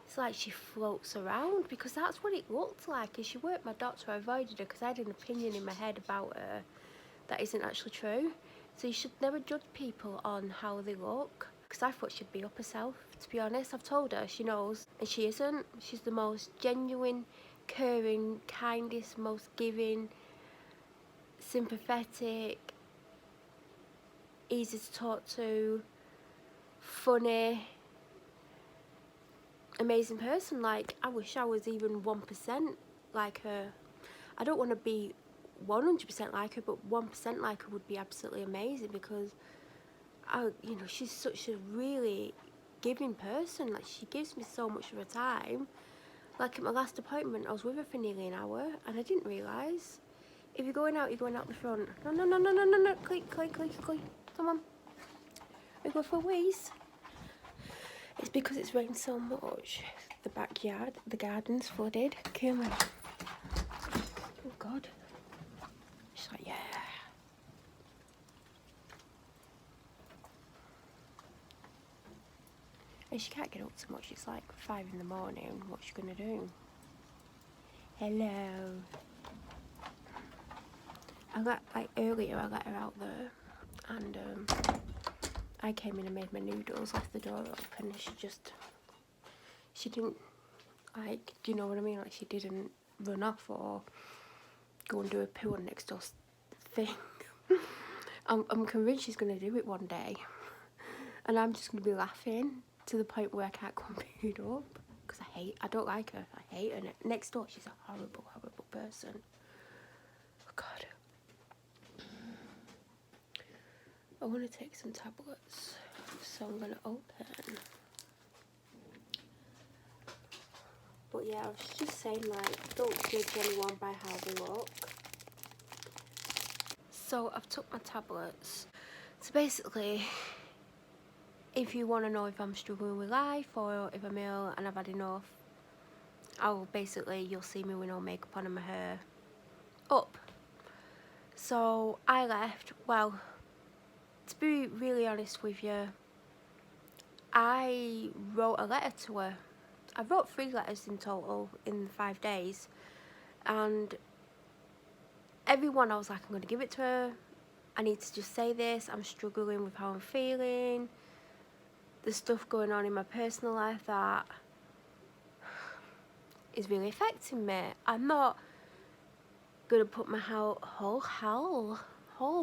it's like she floats around, because that's what it looked like. And she weren't my doctor, I avoided her because I had an opinion in my head about her that isn't actually true. So you should never judge people on how they look, because I thought she'd be up herself, to be honest. I've told her, she knows, and she isn't. She's the most genuine, caring, kindest, most giving, sympathetic, easy to talk to, funny, amazing person. Like, I wish I was even 1% like her. I don't want to be 100% like her, but 1% like her would be absolutely amazing, because you know, she's such a really giving person. Like, she gives me so much of her time. Like, at my last appointment, I was with her for nearly an hour, and I didn't realise. If you're going out, you're going out the front. No, no, no, no, no, no, no. Click, click, click, click. Come on. We go for a wheeze. It's because it's rained so much. The backyard, the garden's flooded. Come on. Oh, God. She's like, yeah. And she can't get up so much. It's like 5 in the morning. What's she gonna do? Hello. Like earlier, I let her out there, and I came in and made my noodles, left the door open, and she didn't, like, do you know what I mean? Like, she didn't run off or go and do a poo on next door thing. I'm convinced she's gonna do it one day, and I'm just gonna be laughing to the point where I can't go and pick it up, because I don't like her. I hate her. Next door, she's a horrible, horrible person. Oh, God. I want to take some tablets, so I'm going to open. But yeah, I was just saying, like, don't judge anyone by how they look. So I've took my tablets. So basically, if you want to know if I'm struggling with life or if I'm ill and I've had enough, you'll see me with no makeup on and my hair up. So I left, well, to be really honest with you, I wrote a letter to her. I wrote 3 letters in total in 5 days, and everyone, I was like, I'm going to give it to her. I need to just say this. I'm struggling with how I'm feeling. There's stuff going on in my personal life that is really affecting me. I'm not going to put my whole all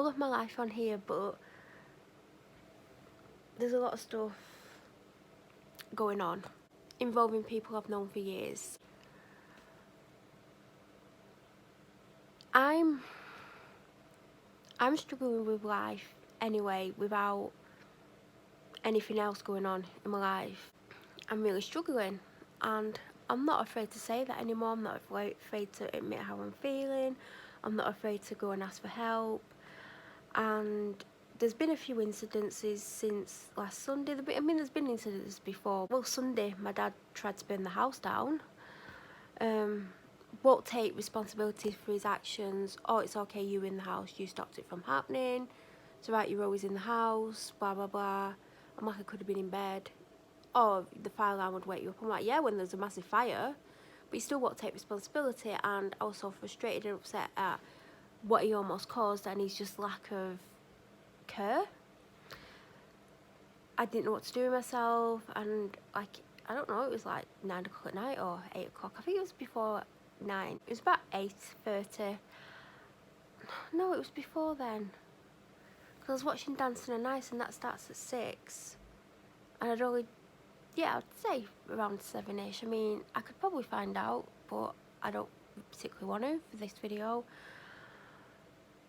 of my life on here, but there's a lot of stuff going on involving people I've known for years. I'm struggling with life anyway without anything else going on in my life. I'm really struggling, and I'm not afraid to say that anymore. I'm not afraid to admit how I'm feeling. I'm not afraid to go and ask for help. And there's been a few incidences since last Sunday. There's been incidents before. Well, Sunday, my dad tried to burn the house down. Won't take responsibility for his actions. Oh, it's okay, you in the house, you stopped it from happening. It's right, you're always in the house, blah, blah, blah. I'm like, I could have been in bed. Oh, the fire alarm would wake you up. I'm like, yeah, when there's a massive fire. But he still won't take responsibility, and I was so frustrated and upset at what he almost caused and his just lack of care. I didn't know what to do with myself, and like, I don't know, it was like 9 o'clock at night or 8 o'clock. I think it was before 9. It was about 8:30. No, it was before then. Because I was watching Dancing on Ice, and that starts at 6. And I'd only, yeah, I'd say around 7ish. I mean, I could probably find out, but I don't particularly want to for this video.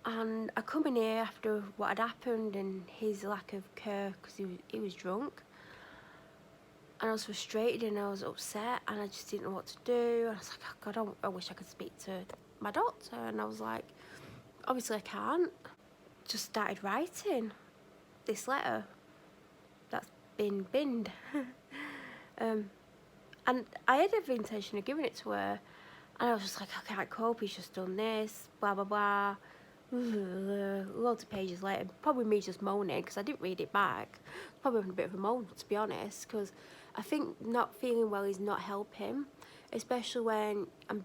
And I come in here after what had happened and his lack of care, because he was drunk. And I was frustrated and I was upset, and I just didn't know what to do. And I was like, oh God, I wish I could speak to my doctor. And I was like, obviously I can't. Just started writing this letter that's been binned. And I had every intention of giving it to her. And I was just like, I can't cope, he's just done this, blah, blah, blah. Loads of pages later, probably me just moaning because I didn't read it back. Probably a bit of a moan, to be honest, because I think not feeling well is not helping, especially when I'm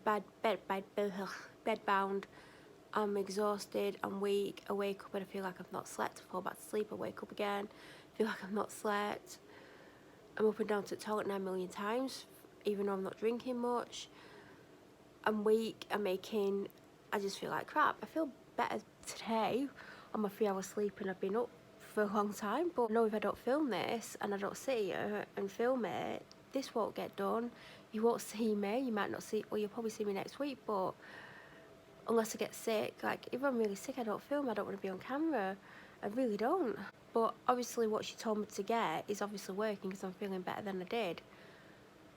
bedbound, I'm exhausted, I'm weak, I wake up and I feel like I've not slept, I fall back to sleep, I wake up again, feel like I've not slept, I'm up and down to the toilet 9 million times, even though I'm not drinking much, I'm weak, I just feel like crap. I feel better today on my 3 hours sleep, and I've been up for a long time, but I know if I don't film this and I don't sit here and film it, this won't get done. You won't see me, you might not see, well, you'll probably see me next week, but unless I get sick, like if I'm really sick, I don't film, I don't want to be on camera, I really don't. But obviously what she told me to get is obviously working, because I'm feeling better than I did.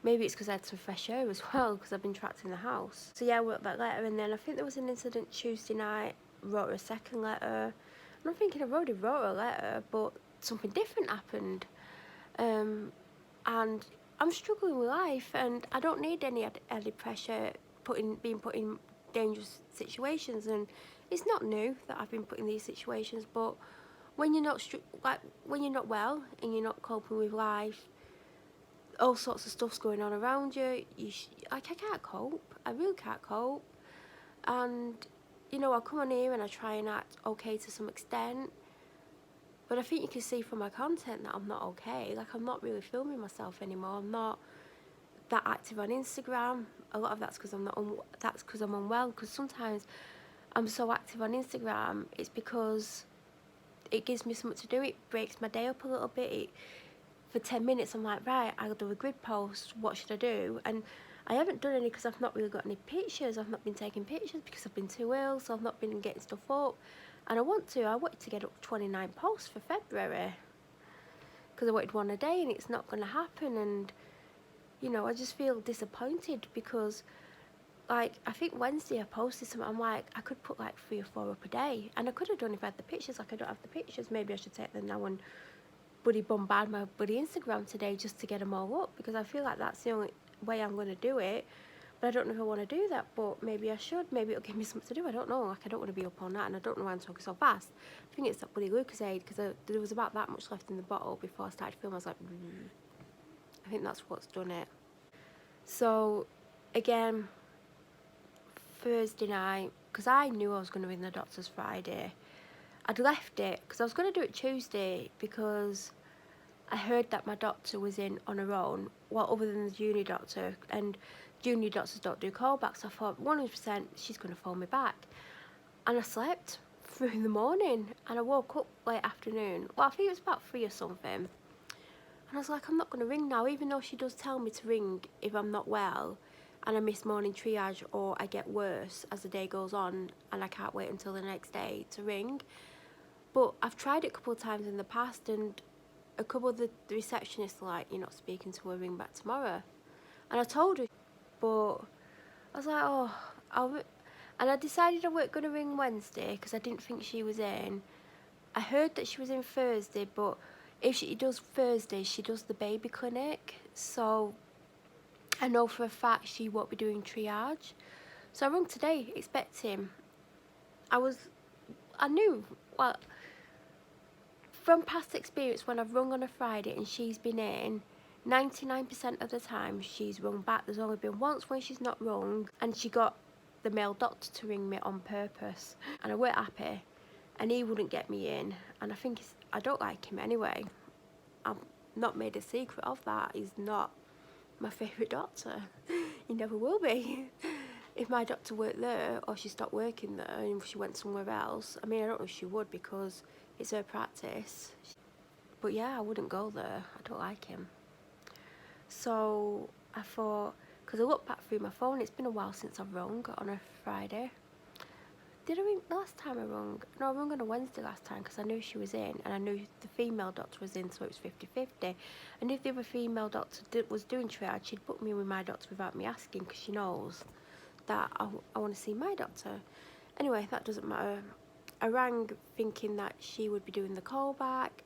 Maybe it's because I had some fresh air as well, because I've been trapped in the house. So yeah, I wrote that letter, and then I think there was an incident Tuesday night, wrote her a second letter. And I'm thinking I've already wrote her a letter, but something different happened. And I'm struggling with life, and I don't need any added pressure being put in dangerous situations. And it's not new that I've been put in these situations, but when you're not when you're not well and you're not coping with life, all sorts of stuff's going on around you. I can't cope. I really can't cope. And you know, I come on here and I try and act okay to some extent, but I think you can see from my content that I'm not okay. Like, I'm not really filming myself anymore. I'm not that active on Instagram. A lot of that's because I'm unwell. Because sometimes I'm so active on Instagram, it's because it gives me something to do. It breaks my day up a little bit. For 10 minutes I'm like, right, I'll do a grid post, what should I do? And I haven't done any because I've not really got any pictures. I've not been taking pictures because I've been too ill, so I've not been getting stuff up. And I wanted to get up 29 posts for February, because I wanted one a day, and it's not going to happen. And you know, I just feel disappointed because, like, I think Wednesday I posted something, I'm like, I could put like 3 or 4 up a day, and I could have done if I had the pictures. Like, I don't have the pictures. Maybe I should take them now and bombard my Instagram today just to get them all up, because I feel like that's the only way I'm going to do it. But I don't know if I want to do that, but maybe I should. Maybe it'll give me something to do. I don't know. Like, I don't want to be up on that, and I don't know why I'm talking so fast. I think it's that bloody Lucozade, because there was about that much left in the bottle before I started filming. I was like, I think that's what's done it. So again, Thursday night, because I knew I was going to ring the doctors Friday. I'd left it because I was going to do it Tuesday because I heard that my doctor was in on her own, well, other than the junior doctor, and junior doctors don't do callbacks. I thought 100% she's going to phone me back. And I slept through the morning, and I woke up late afternoon. Well, I think it was about 3 or something. And I was like, I'm not going to ring now, even though she does tell me to ring if I'm not well and I miss morning triage or I get worse as the day goes on and I can't wait until the next day to ring. But I've tried it a couple of times in the past, and a couple of the receptionists are like, you're not speaking to her, ring back tomorrow. And I told her, but I was like, oh, and I decided I weren't going to ring Wednesday because I didn't think she was in. I heard that she was in Thursday, but if she does Thursday, she does the baby clinic. So I know for a fact she won't be doing triage. So I rung today expecting. I knew, well, from past experience, when I've rung on a Friday and she's been in, 99% of the time she's rung back. There's only been once when she's not rung, and she got the male doctor to ring me on purpose, and I weren't happy, and he wouldn't get me in, and I don't like him anyway. I've not made a secret of that. He's not my favourite doctor. He never will be. If my doctor worked there, or she stopped working there and she went somewhere else, I mean, I don't know if she would because it's her practice. But yeah, I wouldn't go there. I don't like him. So I thought, because I looked back through my phone, it's been a while since I've rung on a Friday. Did I ring the last time I rung? No, I rung on a Wednesday last time because I knew she was in, and I knew the female doctor was in, so it was 50-50. And if the other female doctor was doing triage, she'd put me with my doctor without me asking, because she knows that I want to see my doctor. Anyway, that doesn't matter. I rang thinking that she would be doing the call back,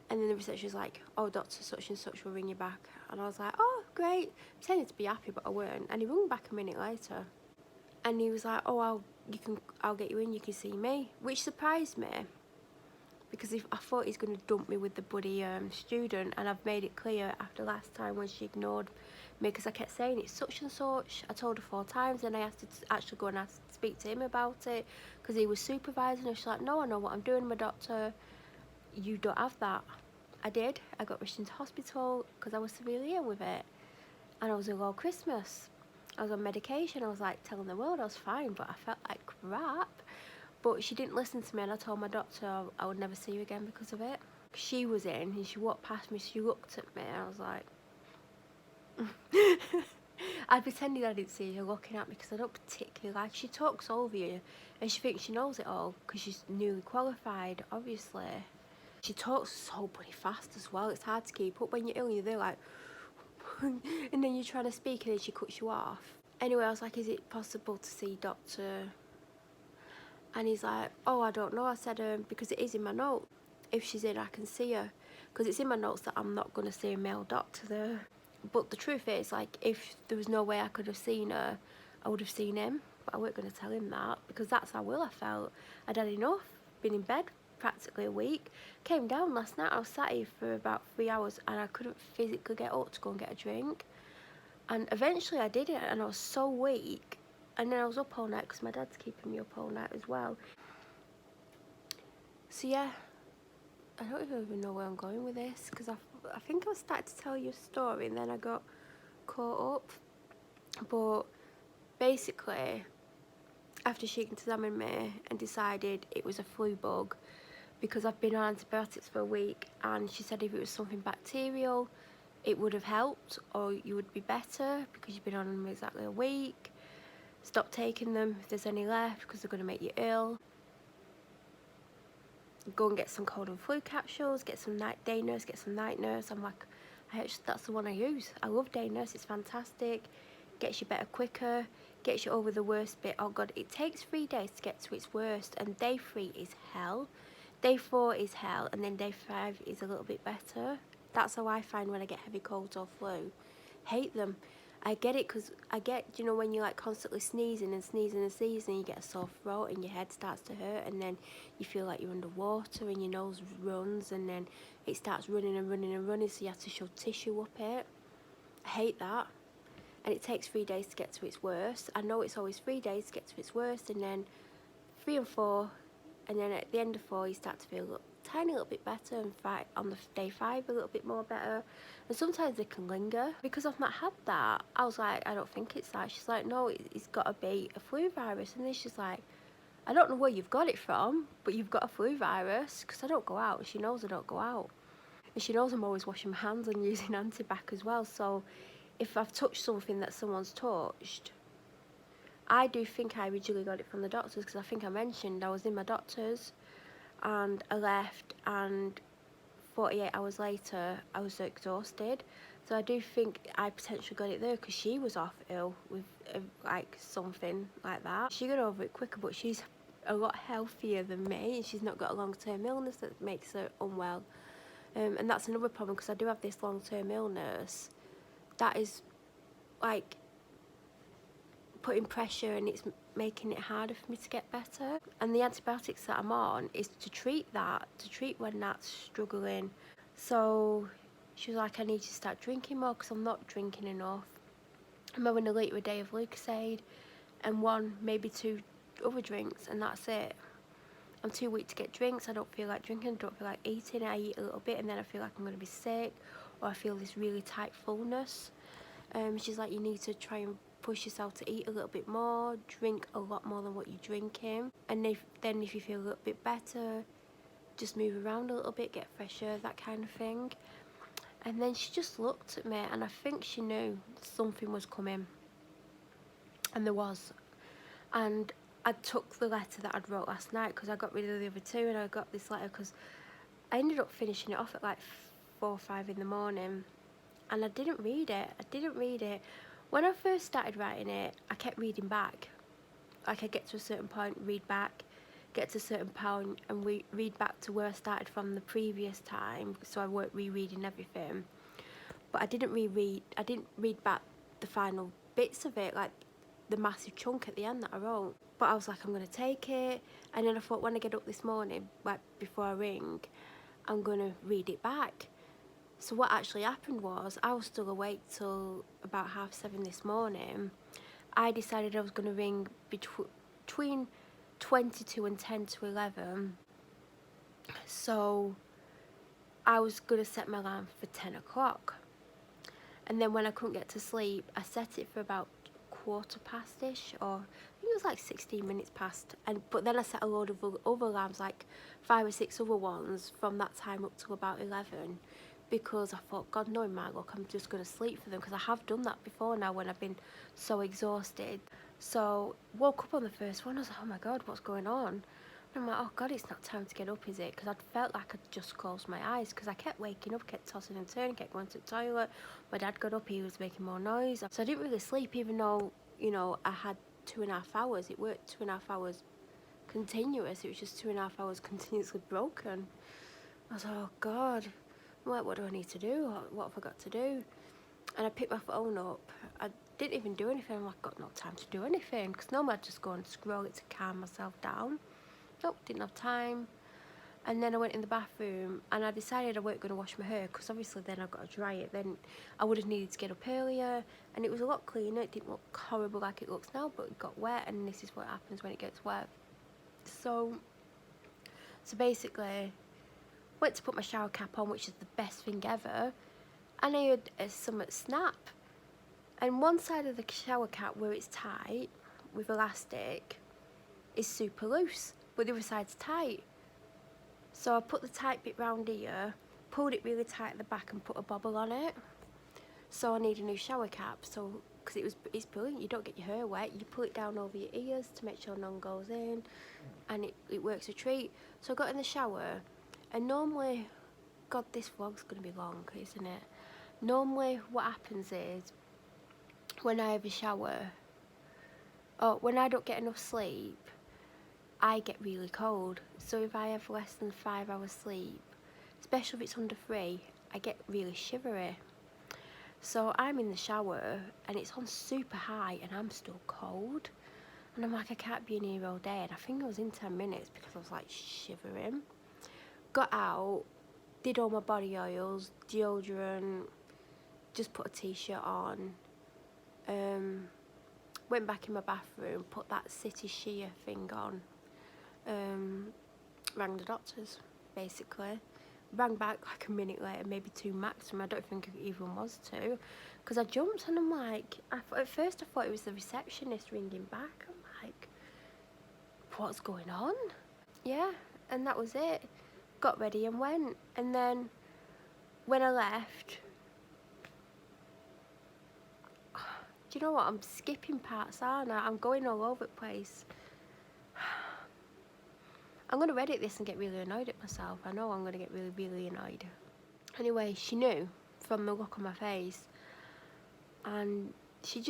and then the reception was like, oh, Doctor such and such will ring you back. And I was like, oh, great. Pretending to be happy, but I weren't. And he rung back a minute later, and he was like, oh, I'll get you in, you can see me, which surprised me, because I thought he's going to dump me with the bloody student, and I've made it clear after last time when she ignored me, because I kept saying it's such and such. I told her 4 times, and I asked her to actually go and speak to him about it, because he was supervising her. She's like, no, I know what I'm doing, my doctor. You don't have that. I did. I got rushed into hospital because I was severely ill with it, and I was ill all Christmas. I was on medication. I was like telling the world I was fine, but I felt like crap. But she didn't listen to me, and I told my doctor I would never see you again because of it. She was in, and she walked past me, she looked at me, and I was like, I pretended I didn't see her looking at me because I don't particularly like. She talks over you, and she thinks she knows it all because she's newly qualified, obviously. She talks so bloody fast as well. It's hard to keep up when you're ill. You're there like, and then you're trying to speak, and then she cuts you off. Anyway, I was like, is it possible to see Doctor? And he's like, oh, I don't know. I said, because it is in my note. If she's in, I can see her. Because it's in my notes that I'm not going to see a male doctor there. But the truth is, like, if there was no way I could have seen her, I would have seen him. But I weren't going to tell him that, because that's how ill I felt. I'd had enough. Been in bed practically a week. Came down last night. I was sat here for about 3 hours, and I couldn't physically get up to go and get a drink. And eventually I did it, and I was so weak. And then I was up all night because my dad's keeping me up all night as well. So yeah, I don't even know where I'm going with this, because I think I was starting to tell you a story and then I got caught up. But basically, after she examined me and decided it was a flu bug, because I've been on antibiotics for a week, and she said if it was something bacterial, it would have helped, or you would be better because you've been on them exactly a week. Stop taking them if there's any left, because they're going to make you ill. Go and get some cold and flu capsules, get some day nurse, get some night nurse. I'm like, that's the one I use. I love day nurse, it's fantastic. Gets you better quicker, gets you over the worst bit. Oh God, it takes 3 days to get to its worst, and day 3 is hell. Day 4 is hell, and then day 5 is a little bit better. That's how I find when I get heavy colds or flu. Hate them. I get it, because you know, when you're like constantly sneezing and sneezing and sneezing, you get a sore throat and your head starts to hurt, and then you feel like you're underwater and your nose runs, and then it starts running and running and running, so you have to shove tissue up it. I hate that. and it takes 3 days to get to its worst. I know it's always 3 days to get to its worst, and then 3 and 4, and then at the end of 4 you start to feel a tiny little bit better, and on the day 5 a little bit more better, and sometimes they can linger. Because I've not had that, I was like, I don't think it's that. She's like, no, it's got to be a flu virus. And then she's like, I don't know where you've got it from, but you've got a flu virus, because I don't go out, and she knows I don't go out, and she knows I'm always washing my hands and using antibac as well. So if I've touched something that someone's touched, I do think I originally got it from the doctors, because I think I mentioned I was in my doctor's and I left, and 48 hours later I was so exhausted. So I do think I potentially got it there, because she was off ill with like something like that. She got over it quicker, but she's a lot healthier than me, and she's not got a long-term illness that makes her unwell. And that's another problem, because I do have this long-term illness that is like putting pressure, and it's making it harder for me to get better. And the antibiotics that I'm on is to treat that, to treat when that's struggling. So she was like, I need you to start drinking more, because I'm not drinking enough. I'm having a litre a day of Lucozade and 1, maybe 2 other drinks, and that's it. I'm too weak to get drinks. I don't feel like drinking, I don't feel like eating. I eat a little bit and then I feel like I'm going to be sick, or I feel this really tight fullness. She's like, you need to try and push yourself to eat a little bit more, drink a lot more than what you're drinking, and if you feel a little bit better, just move around a little bit, get fresh air, that kind of thing. And then she just looked at me, and I think she knew something was coming, and there was. And I took the letter that I'd wrote last night, because I got rid of the other 2, and I got this letter because I ended up finishing it off at like 4 or 5 in the morning, and I didn't read it. When I first started writing it, I kept reading back. Like, I get to a certain point, read back, get to a certain point, and read back to where I started from the previous time, so I weren't rereading everything. But I didn't read back the final bits of it, like the massive chunk at the end that I wrote. But I was like, I'm going to take it, and then I thought, when I get up this morning, like before I ring, I'm going to read it back. So what actually happened was, I was still awake till about 7:30 this morning. I decided I was going to ring between 22 and 10 to 11. So I was going to set my alarm for 10 o'clock. And then when I couldn't get to sleep, I set it for about 1/4 past-ish, or I think it was like 16 minutes past. But then I set a load of other alarms, like 5 or 6 other ones from that time up till about 11. Because I thought, God knowing my luck, I'm just going to sleep for them, because I have done that before now when I've been so exhausted. So woke up on the first one, I was like, oh my God, what's going on? And I'm like, oh God, it's not time to get up, is it? Because I felt like I'd just closed my eyes, because I kept waking up, kept tossing and turning, kept going to the toilet. My dad got up, he was making more noise. So I didn't really sleep, even though, you know, I had 2.5 hours. It worked 2.5 hours continuous. It was just 2.5 hours continuously broken. I was like, oh God. Like, what do I need to do? What have I got to do? And I picked my phone up. I didn't even do anything. I'm like, got no time to do anything, because normally I'd just go and scroll it to calm myself down. Nope, didn't have time. And then I went in the bathroom, and I decided I weren't going to wash my hair, because obviously then I've got to dry it. Then I would have needed to get up earlier, and it was a lot cleaner. It didn't look horrible like it looks now, but it got wet, and this is what happens when it gets wet. So basically, went to put my shower cap on, which is the best thing ever, and I heard something snap. And one side of the shower cap, where it's tight with elastic, is super loose, but the other side's tight. So I put the tight bit round here, pulled it really tight at the back, and put a bobble on it. So I need a new shower cap. So because it's brilliant, you don't get your hair wet. You pull it down over your ears to make sure none goes in, and it works a treat. So I got in the shower. And normally, God, this vlog's going to be long, isn't it? Normally, what happens is, when I have a shower, or when I don't get enough sleep, I get really cold. So if I have less than 5 hours sleep, especially if it's under 3, I get really shivery. So I'm in the shower, and it's on super high, and I'm still cold. And I'm like, I can't be in here all day. And I think I was in 10 minutes, because I was like shivering. Got out, did all my body oils, deodorant, just put a t-shirt on, Went back in my bathroom, put that City Sheer thing on, rang the doctors, basically. Rang back like a minute later, maybe 2 maximum. I don't think it even was 2, because I jumped and I'm like, at first I thought it was the receptionist ringing back. I'm like, what's going on? Yeah, and that was it. Got ready and went. And then when I left, do you know what? I'm skipping parts, aren't I? I'm going all over the place. I'm going to edit this and get really annoyed at myself. I know I'm going to get really, really annoyed. Anyway, she knew from the look on my face. And she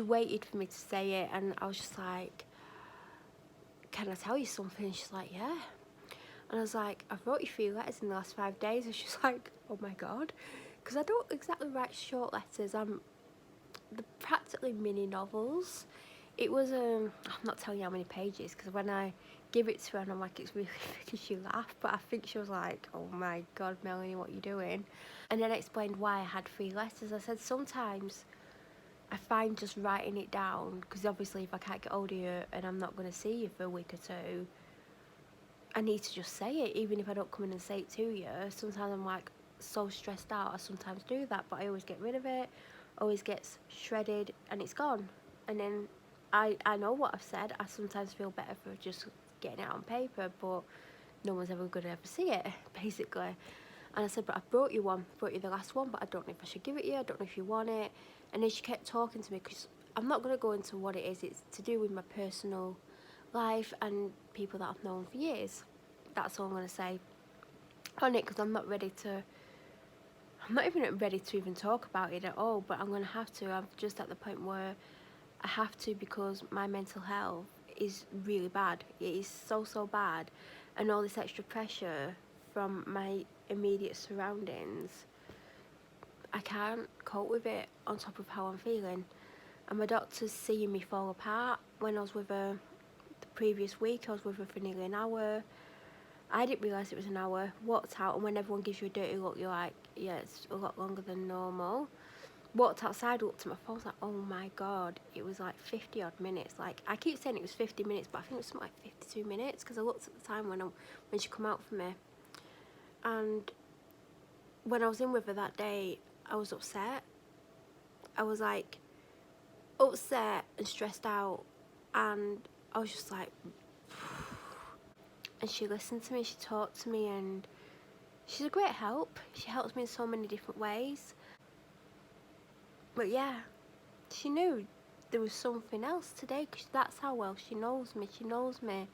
waited for me to say it. And I was just like, can I tell you something? And she's like, yeah. And I was like, I've wrote you 3 letters in the last 5 days. And she's like, oh my God. Because I don't exactly write short letters. They're practically mini novels. It was, I'm not telling you how many pages, because when I give it to her and I'm like, it's really thick, she laughed. But I think she was like, oh my God, Melanie, what are you doing? And then I explained why I had 3 letters. I said, sometimes I find just writing it down, because obviously if I can't get hold of you and I'm not going to see you for a week or 2, I need to just say it, even if I don't come in and say it to you. Sometimes I'm like so stressed out, I sometimes do that, but I always get rid of it, always gets shredded and it's gone. And then I know what I've said. I sometimes feel better for just getting it on paper, but no one's ever going to ever see it, basically. And I said, but I brought you the last one, but I don't know if I should give it you, I don't know if you want it. And then she kept talking to me, because I'm not going to go into what it is. It's to do with my personal life and people that I've known for years. That's all I'm going to say on it, because I'm not even ready to even talk about it at all, but I'm going to have to. I'm just at the point where I have to, because my mental health is really bad. It is so bad, and all this extra pressure from my immediate surroundings, I can't cope with it, on top of how I'm feeling. And my doctor's seeing me fall apart. When I was with her the previous week, I was with her for nearly an hour. I didn't realise it was an hour. Walked out, and when everyone gives you a dirty look, you're like, yeah, it's a lot longer than normal. Walked outside, looked at my phone, was like, oh my God, it was like 50 odd minutes. Like, I keep saying it was 50 minutes, but I think it was something like 52 minutes, because I looked at the time when she come out for me. And when I was in with her that day, I was upset. I was like upset and stressed out, and I was just like, and she listened to me, she talked to me, and she's a great help. She helps me in so many different ways. But yeah, she knew there was something else today, because that's how well she knows me. She knows me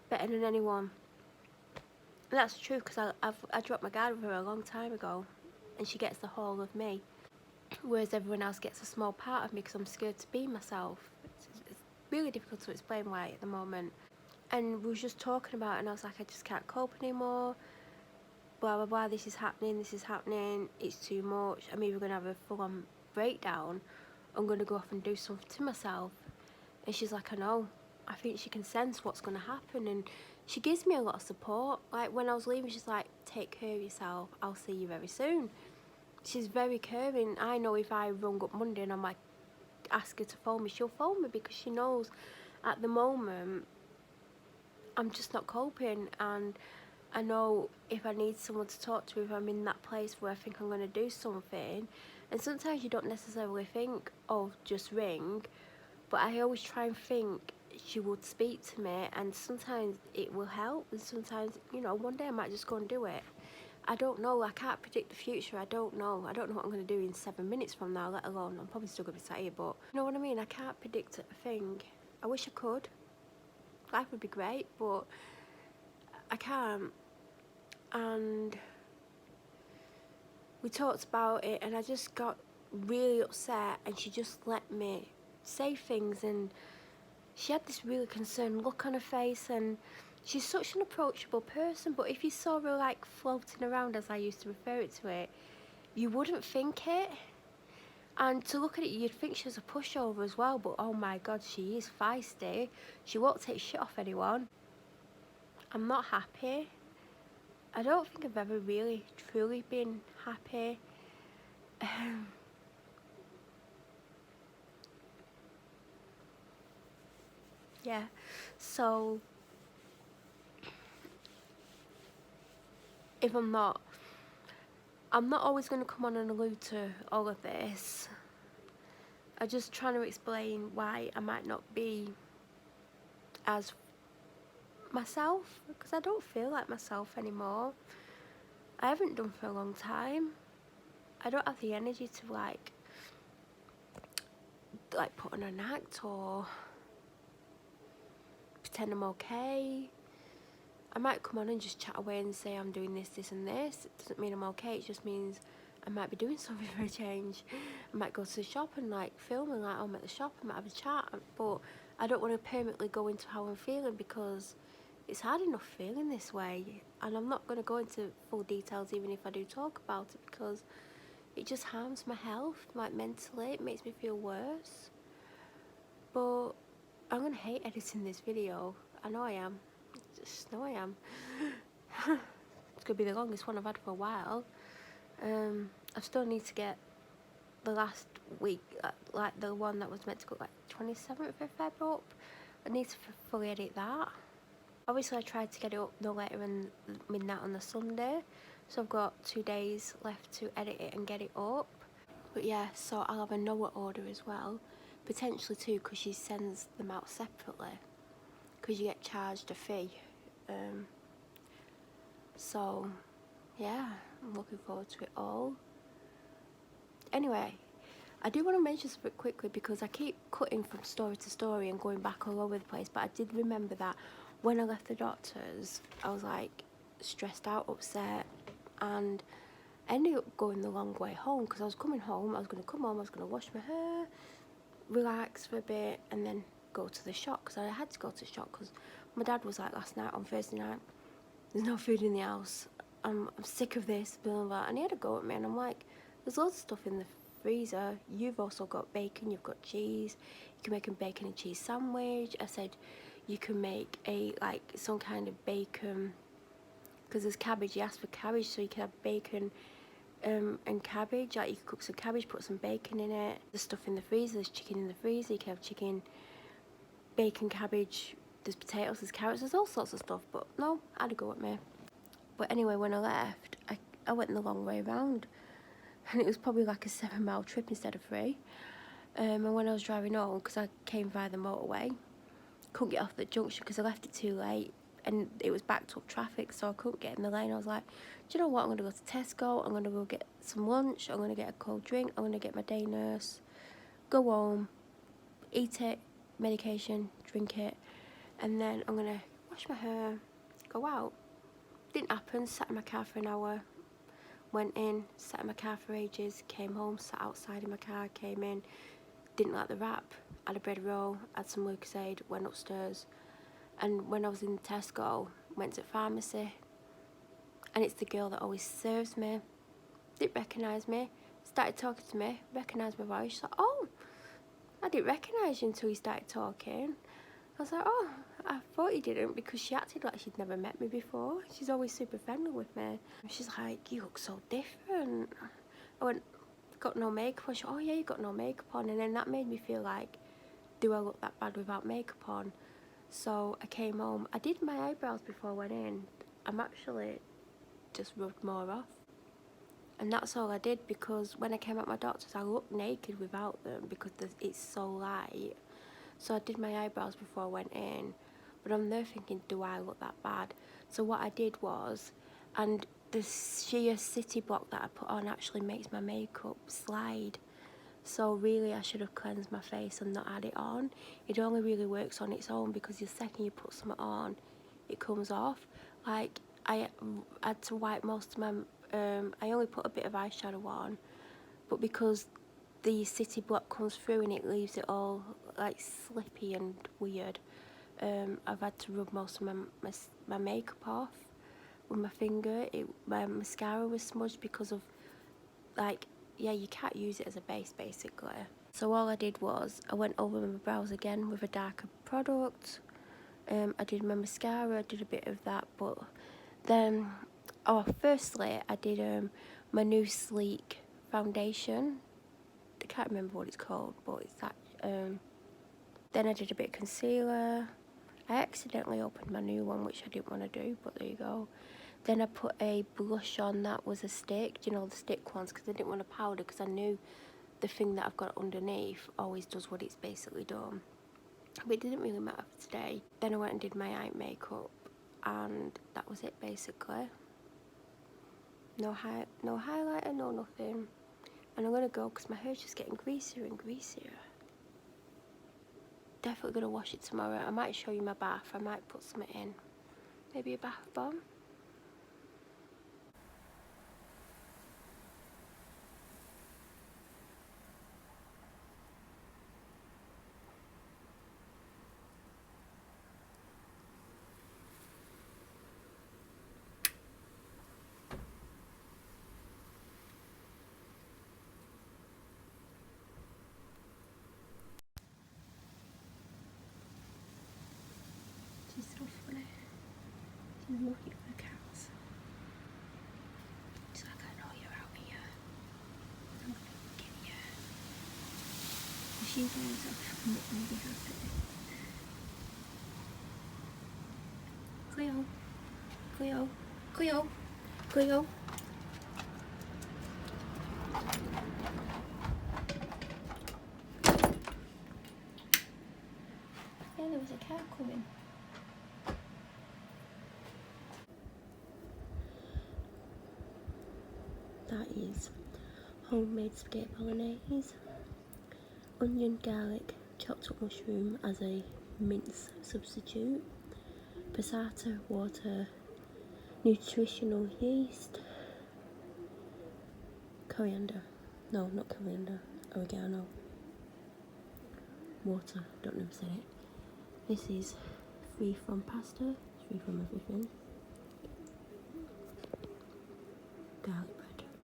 better than anyone. And that's true, because I dropped my guard with her a long time ago, and she gets the whole of me, whereas everyone else gets a small part of me, because I'm scared to be myself. It's really difficult to explain why at the moment. And we were just talking about it, and I was like, I just can't cope anymore. Blah blah blah, this is happening, it's too much. I'm either going to have a full-on breakdown, I'm going to go off and do something to myself. And she's like, I know. I think she can sense what's going to happen, and she gives me a lot of support. Like, when I was leaving, she's like, take care of yourself, I'll see you very soon. She's very caring. I know if I rung up Monday and I'm like, ask her to phone me, she'll phone me, because she knows at the moment I'm just not coping. And I know if I need someone to talk to, if I'm in that place where I think I'm going to do something, and sometimes you don't necessarily think, oh, just ring, but I always try and think she would speak to me, and sometimes it will help, and sometimes, you know, one day I might just go and do it. I don't know. I can't predict the future. I don't know what I'm going to do in 7 minutes from now, let alone, I'm probably still going to be sat here, but you know what I mean? I can't predict a thing. I wish I could. Life would be great, but I can't. And we talked about it, and I just got really upset, and she just let me say things, and she had this really concerned look on her face, and she's such an approachable person, but if you saw her like floating around, as I used to refer to it, you wouldn't think it. And to look at it, you'd think she was a pushover as well, but oh my God, she is feisty. She won't take shit off anyone. I'm not happy. I don't think I've ever really, truly been happy. yeah, so if I'm not always going to come on and allude to all of this. I'm just trying to explain why I might not be as myself, because I don't feel like myself anymore. I haven't done for a long time. I don't have the energy to like put on an act or pretend I'm okay. I might come on and just chat away and say I'm doing this, this and this. It doesn't mean I'm okay, it just means I might be doing something for a change. I might go to the shop and like film and like I'm at the shop, I might have a chat, but I don't want to permanently go into how I'm feeling because it's hard enough feeling this way, and I'm not going to go into full details even if I do talk about it, because it just harms my health, like mentally, it makes me feel worse. But I'm going to hate editing this video. I know I am. Just know I am. It's going to be the longest one I've had for a while. I still need to get the last week, like the one that was meant to go like 27th of Feb up. I need to fully edit that. Obviously I tried to get it up no later than midnight on the Sunday, so I've got 2 days left to edit it and get it up. But yeah, so I'll have a Noah order as well, potentially too, because she sends them out separately, because you get charged a fee. So yeah, I'm looking forward to it all. Anyway, I do want to mention something quickly, because I keep cutting from story to story and going back all over the place, but I did remember that when I left the doctor's, I was like stressed out, upset, and I ended up going the long way home, because I was coming home, I was going to come home, I was going to wash my hair, relax for a bit, and then go to the shop, because I had to go to the shop, because my dad was like last night on Thursday night, there's no food in the house, I'm sick of this, blah, blah, blah. And he had a go at me, and I'm like, there's loads of stuff in the freezer, you've also got bacon, you've got cheese, you can make a bacon and cheese sandwich. I said you can make a like some kind of bacon, because there's cabbage, you asked for cabbage, so you can have bacon and cabbage, like you could cook some cabbage, put some bacon in it. There's stuff in the freezer, there's chicken in the freezer, you can have chicken, bacon, cabbage, there's potatoes, there's carrots, there's all sorts of stuff. But no, I had a go at me. But anyway, when I left, I went the long way round, and it was probably like a 7-mile trip instead of 3. And when I was driving home, because I came via the motorway, couldn't get off the junction because I left it too late, and it was backed up traffic, so I couldn't get in the lane. I was like, do you know what, I'm going to go to Tesco, I'm going to go get some lunch, I'm going to get a cold drink, I'm going to get my day nurse, go home, eat it, medication, drink it, and then I'm going to wash my hair, go out. Didn't happen. Sat in my car for an hour, went in, sat in my car for ages, came home, sat outside in my car, came in, didn't like the wrap, had a bread roll, had some Lucozade, went upstairs, and when I was in Tesco, went to the pharmacy, and it's the girl that always serves me, didn't recognise me, started talking to me, recognised my voice. She's like, oh, I didn't recognise you until you started talking. I was like, oh, I thought you didn't, because she acted like she'd never met me before. She's always super friendly with me. She's like, you look so different. I went, got no makeup on. She went, oh yeah, you got no makeup on. And then that made me feel like, do I look that bad without makeup on? So I came home. I did my eyebrows before I went in. I'm actually just rubbed more off. And that's all I did, because when I came out my doctor's, I looked naked without them, because it's so light. So I did my eyebrows before I went in, but I'm there thinking, do I look that bad? So what I did was, and the sheer city block that I put on actually makes my makeup slide. So really I should have cleansed my face and not had it on. It only really works on its own, because the second you put something on, it comes off. Like, I had to wipe most of my, I only put a bit of eyeshadow on, but because the city block comes through and it leaves it all like slippy and weird, I've had to rub most of my makeup off with my finger. My mascara was smudged because of, like, yeah, you can't use it as a base basically. So all I did was I went over my brows again with a darker product. I did my mascara, I did a bit of that, but then, firstly I did my new sleek foundation. I can't remember what it's called, but it's that Then I did a bit of concealer. I accidentally opened my new one, which I didn't want to do, but there you go. Then I put a blush on that was a stick, you know, the stick ones, because I didn't want a powder, because I knew the thing that I've got underneath always does what it's basically done. But it didn't really matter for today. Then I went and did my eye makeup, and that was it basically. No highlighter, no nothing. And I'm gonna go because my hair's just getting greasier and greasier. Definitely gonna wash it tomorrow. I might show you my bath. I might put something in. Maybe a bath bomb. She's so funny. She's looking for cats. She's like, I know you're out here. I'm gonna get you. If she goes off, I'm not gonna be happy. Cleo. Cleo. Cleo. Cleo. Yeah, there was a cat coming. That is homemade spaghetti bolognese, onion, garlic, chopped up mushroom as a mince substitute, passata, water, nutritional yeast, coriander, no not coriander, oregano, water, don't know if I said it. This is free from pasta, free from everything, garlic